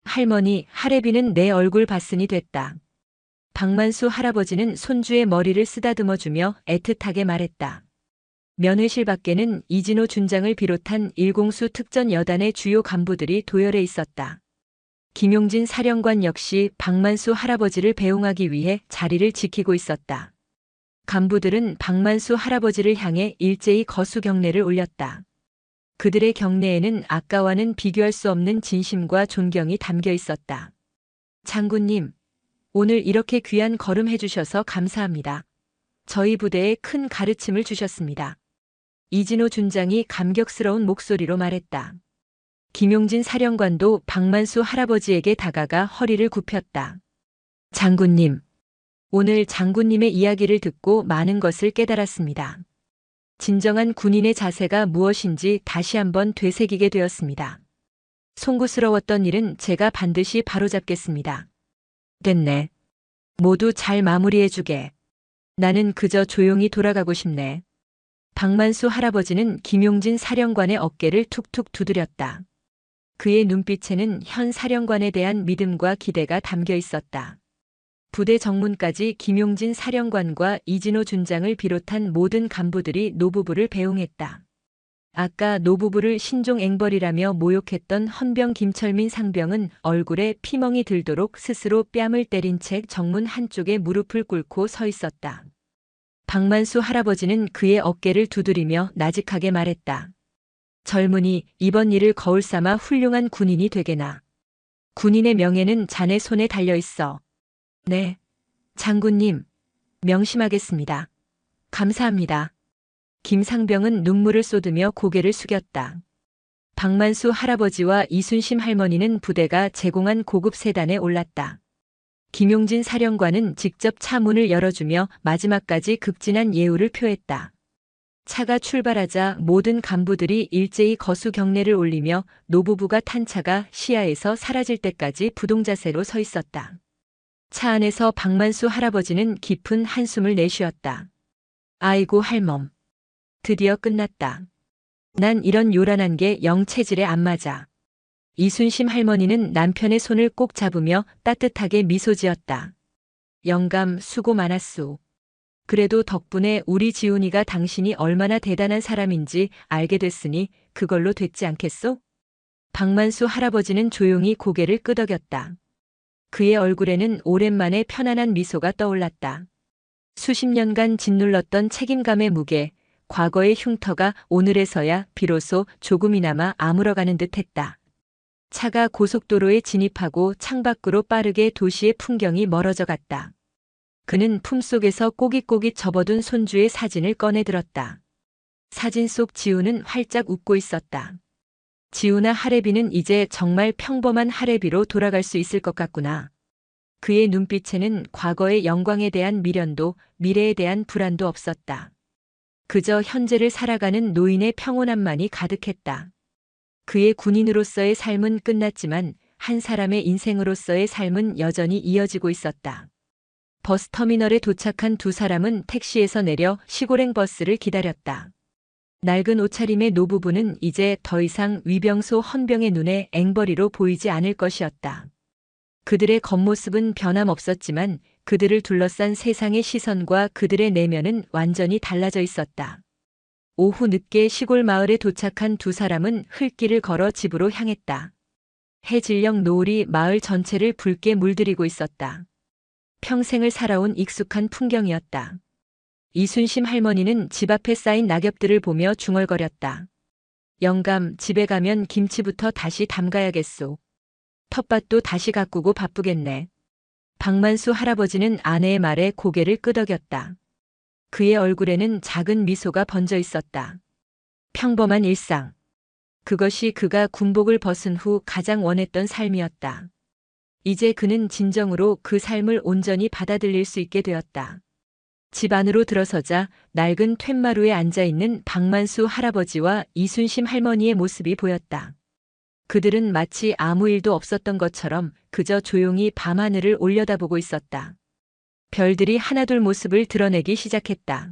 할머니, 할애비는 내 얼굴 봤으니 됐다. 박만수 할아버지는 손주의 머리를 쓰다듬어주며 애틋하게 말했다. 면회실 밖에는 이진호 준장을 비롯한 일공수 특전 여단의 주요 간부들이 도열해 있었다. 김용진 사령관 역시 박만수 할아버지를 배웅하기 위해 자리를 지키고 있었다. 간부들은 박만수 할아버지를 향해 일제히 거수 경례를 올렸다. 그들의 경례에는 아까와는 비교할 수 없는 진심과 존경이 담겨 있었다. 장군님, 오늘 이렇게 귀한 걸음 해주셔서 감사합니다. 저희 부대에 큰 가르침을 주셨습니다. 이진호 준장이 감격스러운 목소리로 말했다. 김용진 사령관도 박만수 할아버지에게 다가가 허리를 굽혔다. 장군님, 오늘 장군님의 이야기를 듣고 많은 것을 깨달았습니다. 진정한 군인의 자세가 무엇인지 다시 한번 되새기게 되었습니다. 송구스러웠던 일은 제가 반드시 바로잡겠습니다. 됐네. 모두 잘 마무리해주게. 나는 그저 조용히 돌아가고 싶네. 박만수 할아버지는 김용진 사령관의 어깨를 툭툭 두드렸다. 그의 눈빛에는 현 사령관에 대한 믿음과 기대가 담겨 있었다. 부대 정문까지 김용진 사령관과 이진호 준장을 비롯한 모든 간부들이 노부부를 배웅했다. 아까 노부부를 신종앵벌이라며 모욕했던 헌병 김철민 상병은 얼굴에 피멍이 들도록 스스로 뺨을 때린 채 정문 한쪽에 무릎을 꿇고 서 있었다. 박만수 할아버지는 그의 어깨를 두드리며 나직하게 말했다. 젊은이, 이번 일을 거울 삼아 훌륭한 군인이 되게나. 군인의 명예는 자네 손에 달려 있어. 네, 장군님, 명심하겠습니다. 감사합니다. 김상병은 눈물을 쏟으며 고개를 숙였다. 박만수 할아버지와 이순심 할머니는 부대가 제공한 고급 세단에 올랐다. 김용진 사령관은 직접 차 문을 열어주며 마지막까지 극진한 예우를 표했다. 차가 출발하자 모든 간부들이 일제히 거수 경례를 올리며 노부부가 탄 차가 시야에서 사라질 때까지 부동자세로 서 있었다. 차 안에서 박만수 할아버지는 깊은 한숨을 내쉬었다. 아이고 할멈. 드디어 끝났다. 난 이런 요란한 게 영 체질에 안 맞아. 이순심 할머니는 남편의 손을 꼭 잡으며 따뜻하게 미소 지었다. 영감 수고 많았소. 그래도 덕분에 우리 지훈이가 당신이 얼마나 대단한 사람인지 알게 됐으니 그걸로 됐지 않겠소? 박만수 할아버지는 조용히 고개를 끄덕였다. 그의 얼굴에는 오랜만에 편안한 미소가 떠올랐다. 수십 년간 짓눌렀던 책임감의 무게, 과거의 흉터가 오늘에서야 비로소 조금이나마 아물어가는 듯했다. 차가 고속도로에 진입하고 창밖으로 빠르게 도시의 풍경이 멀어져 갔다. 그는 품속에서 꼬깃꼬깃 접어둔 손주의 사진을 꺼내 들었다. 사진 속 지훈은 활짝 웃고 있었다. 지훈아, 할애비는 이제 정말 평범한 할애비로 돌아갈 수 있을 것 같구나. 그의 눈빛에는 과거의 영광에 대한 미련도 미래에 대한 불안도 없었다. 그저 현재를 살아가는 노인의 평온함만이 가득했다. 그의 군인으로서의 삶은 끝났지만 한 사람의 인생으로서의 삶은 여전히 이어지고 있었다. 버스터미널에 도착한 두 사람은 택시에서 내려 시골행 버스를 기다렸다. 낡은 옷차림의 노부부는 이제 더 이상 위병소 헌병의 눈에 앵벌이로 보이지 않을 것이었다. 그들의 겉모습은 변함없었지만 그들을 둘러싼 세상의 시선과 그들의 내면은 완전히 달라져 있었다. 오후 늦게 시골 마을에 도착한 두 사람은 흙길을 걸어 집으로 향했다. 해질녘 노을이 마을 전체를 붉게 물들이고 있었다. 평생을 살아온 익숙한 풍경이었다. 이순심 할머니는 집 앞에 쌓인 낙엽들을 보며 중얼거렸다. 영감, 집에 가면 김치부터 다시 담가야겠소. 텃밭도 다시 가꾸고 바쁘겠네. 박만수 할아버지는 아내의 말에 고개를 끄덕였다. 그의 얼굴에는 작은 미소가 번져 있었다. 평범한 일상. 그것이 그가 군복을 벗은 후 가장 원했던 삶이었다. 이제 그는 진정으로 그 삶을 온전히 받아들일 수 있게 되었다. 집 안으로 들어서자 낡은 툇마루에 앉아있는 박만수 할아버지와 이순심 할머니의 모습이 보였다. 그들은 마치 아무 일도 없었던 것처럼 그저 조용히 밤하늘을 올려다보고 있었다. 별들이 하나둘 모습을 드러내기 시작했다.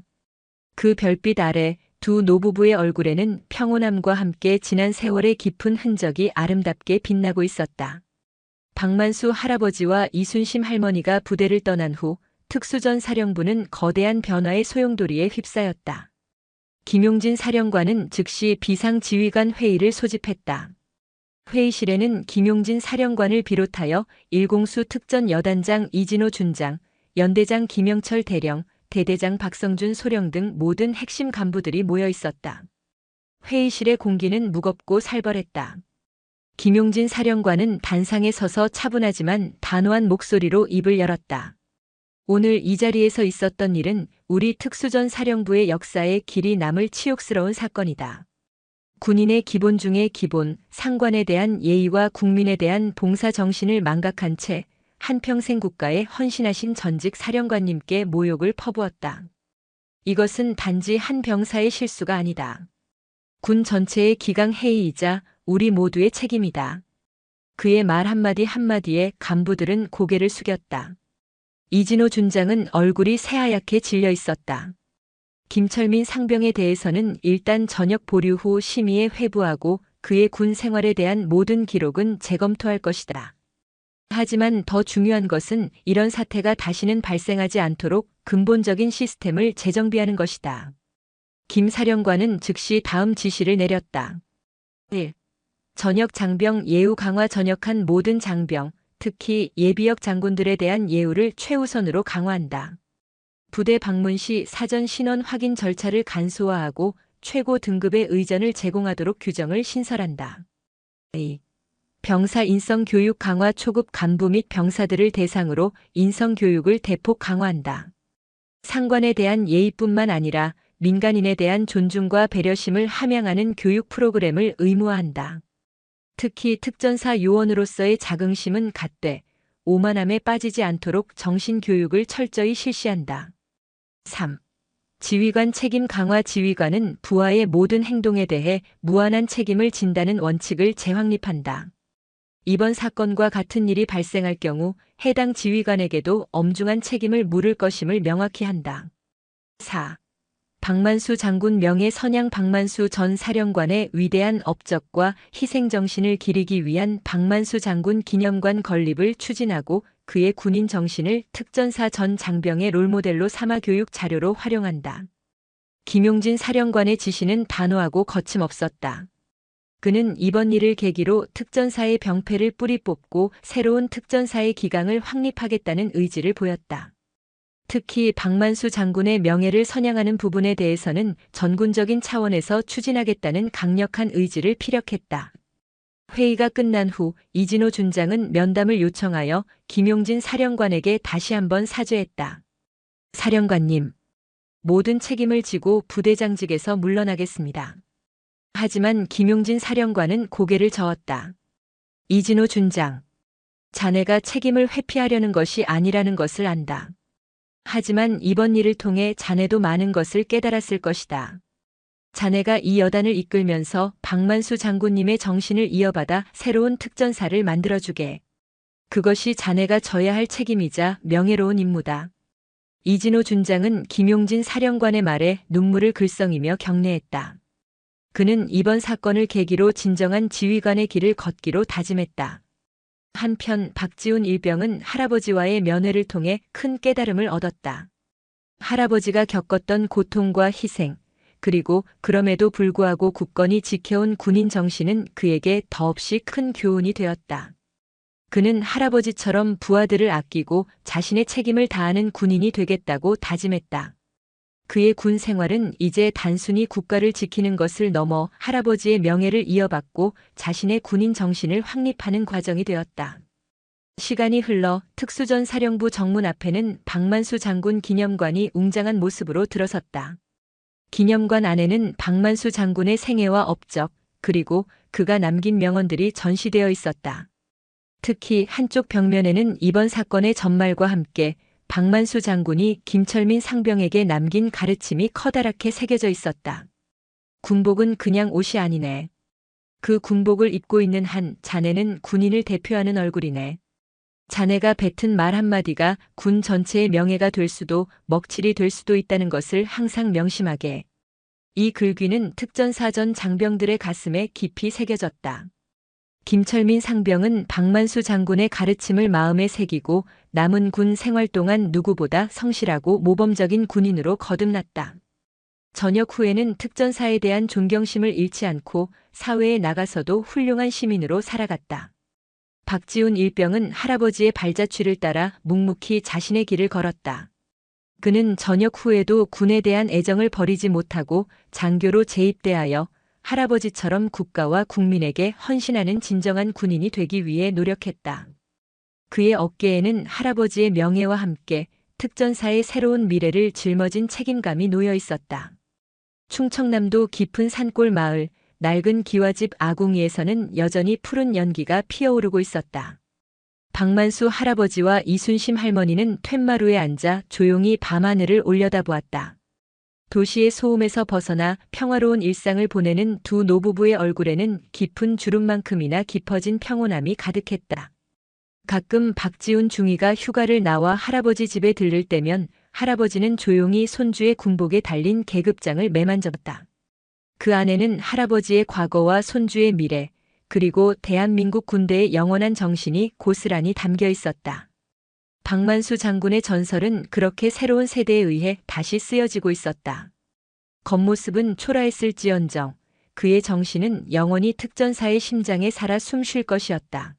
그 별빛 아래 두 노부부의 얼굴에는 평온함과 함께 지난 세월의 깊은 흔적이 아름답게 빛나고 있었다. 박만수 할아버지와 이순심 할머니가 부대를 떠난 후 특수전 사령부는 거대한 변화의 소용돌이에 휩싸였다. 김용진 사령관은 즉시 비상지휘관 회의를 소집했다. 회의실에는 김용진 사령관을 비롯하여 일공수 특전 여단장 이진호 준장, 연대장 김영철 대령, 대대장 박성준 소령 등 모든 핵심 간부들이 모여 있었다. 회의실의 공기는 무겁고 살벌했다. 김용진 사령관은 단상에 서서 차분하지만 단호한 목소리로 입을 열었다. 오늘 이 자리에서 있었던 일은 우리 특수전 사령부의 역사에 길이 남을 치욕스러운 사건이다. 군인의 기본 중의 기본, 상관에 대한 예의와 국민에 대한 봉사 정신을 망각한 채 한평생 국가에 헌신하신 전직 사령관님께 모욕을 퍼부었다. 이것은 단지 한 병사의 실수가 아니다. 군 전체의 기강해이이자 우리 모두의 책임이다. 그의 말 한마디 한마디에 간부들은 고개를 숙였다. 이진호 준장은 얼굴이 새하얗게 질려 있었다. 김철민 상병에 대해서는 일단 전역 보류 후 심의에 회부하고 그의 군 생활에 대한 모든 기록은 재검토할 것이다. 하지만 더 중요한 것은 이런 사태가 다시는 발생하지 않도록 근본적인 시스템을 재정비하는 것이다. 김 사령관은 즉시 다음 지시를 내렸다. 1. 전역 장병 예우 강화. 전역한 모든 장병, 특히 예비역 장군들에 대한 예우를 최우선으로 강화한다. 부대 방문 시 사전 신원 확인 절차를 간소화하고 최고 등급의 의전을 제공하도록 규정을 신설한다. 2. 병사 인성 교육 강화. 초급 간부 및 병사들을 대상으로 인성 교육을 대폭 강화한다. 상관에 대한 예의뿐만 아니라 민간인에 대한 존중과 배려심을 함양하는 교육 프로그램을 의무화한다. 특히 특전사 요원으로서의 자긍심은 갖되 오만함에 빠지지 않도록 정신교육을 철저히 실시한다. 3. 지휘관 책임 강화. 지휘관은 부하의 모든 행동에 대해 무한한 책임을 진다는 원칙을 재확립한다. 이번 사건과 같은 일이 발생할 경우 해당 지휘관에게도 엄중한 책임을 물을 것임을 명확히 한다. 4. 박만수 장군 명예 선양 박만수 전 사령관의 위대한 업적과 희생정신을 기리기 위한 박만수 장군 기념관 건립을 추진하고 그의 군인 정신을 특전사 전 장병의 롤모델로 삼아 교육 자료로 활용한다. 김용진 사령관의 지시는 단호하고 거침없었다. 그는 이번 일을 계기로 특전사의 병폐를 뿌리 뽑고 새로운 특전사의 기강을 확립하겠다는 의지를 보였다. 특히 박만수 장군의 명예를 선양하는 부분에 대해서는 전군적인 차원에서 추진하겠다는 강력한 의지를 피력했다. 회의가 끝난 후 이진호 준장은 면담을 요청하여 김용진 사령관에게 다시 한번 사죄했다. 사령관님, 모든 책임을 지고 부대장직에서 물러나겠습니다. 하지만 김용진 사령관은 고개를 저었다. 이진호 준장, 자네가 책임을 회피하려는 것이 아니라는 것을 안다. 하지만 이번 일을 통해 자네도 많은 것을 깨달았을 것이다. 자네가 이 여단을 이끌면서 박만수 장군님의 정신을 이어받아 새로운 특전사를 만들어주게. 그것이 자네가 져야 할 책임이자 명예로운 임무다. 이진호 준장은 김용진 사령관의 말에 눈물을 글썽이며 경례했다. 그는 이번 사건을 계기로 진정한 지휘관의 길을 걷기로 다짐했다. 한편 박지훈 일병은 할아버지와의 면회를 통해 큰 깨달음을 얻었다. 할아버지가 겪었던 고통과 희생, 그리고 그럼에도 불구하고 굳건히 지켜온 군인 정신은 그에게 더없이 큰 교훈이 되었다. 그는 할아버지처럼 부하들을 아끼고 자신의 책임을 다하는 군인이 되겠다고 다짐했다. 그의 군 생활은 이제 단순히 국가를 지키는 것을 넘어 할아버지의 명예를 이어받고 자신의 군인 정신을 확립하는 과정이 되었다. 시간이 흘러 특수전 사령부 정문 앞에는 박만수 장군 기념관이 웅장한 모습으로 들어섰다. 기념관 안에는 박만수 장군의 생애와 업적, 그리고 그가 남긴 명언들이 전시되어 있었다. 특히 한쪽 벽면에는 이번 사건의 전말과 함께 박만수 장군이 김철민 상병에게 남긴 가르침이 커다랗게 새겨져 있었다. 군복은 그냥 옷이 아니네. 그 군복을 입고 있는 한 자네는 군인을 대표하는 얼굴이네. 자네가 뱉은 말 한마디가 군 전체의 명예가 될 수도 먹칠이 될 수도 있다는 것을 항상 명심하게. 이 글귀는 특전사전 장병들의 가슴에 깊이 새겨졌다. 김철민 상병은 박만수 장군의 가르침을 마음에 새기고 남은 군 생활 동안 누구보다 성실하고 모범적인 군인으로 거듭났다. 전역 후에는 특전사에 대한 존경심을 잃지 않고 사회에 나가서도 훌륭한 시민으로 살아갔다. 박지훈 일병은 할아버지의 발자취를 따라 묵묵히 자신의 길을 걸었다. 그는 전역 후에도 군에 대한 애정을 버리지 못하고 장교로 재입대하여 할아버지처럼 국가와 국민에게 헌신하는 진정한 군인이 되기 위해 노력했다. 그의 어깨에는 할아버지의 명예와 함께 특전사의 새로운 미래를 짊어진 책임감이 놓여 있었다. 충청남도 깊은 산골 마을 낡은 기와집 아궁이에서는 여전히 푸른 연기가 피어오르고 있었다. 박만수 할아버지와 이순심 할머니는 툇마루에 앉아 조용히 밤하늘을 올려다보았다. 도시의 소음에서 벗어나 평화로운 일상을 보내는 두 노부부의 얼굴에는 깊은 주름만큼이나 깊어진 평온함이 가득했다. 가끔 박지훈 중위가 휴가를 나와 할아버지 집에 들를 때면 할아버지는 조용히 손주의 군복에 달린 계급장을 매만졌다. 그 안에는 할아버지의 과거와 손주의 미래, 그리고 대한민국 군대의 영원한 정신이 고스란히 담겨 있었다. 박만수 장군의 전설은 그렇게 새로운 세대에 의해 다시 쓰여지고 있었다. 겉모습은 초라했을지언정 그의 정신은 영원히 특전사의 심장에 살아 숨 쉴 것이었다.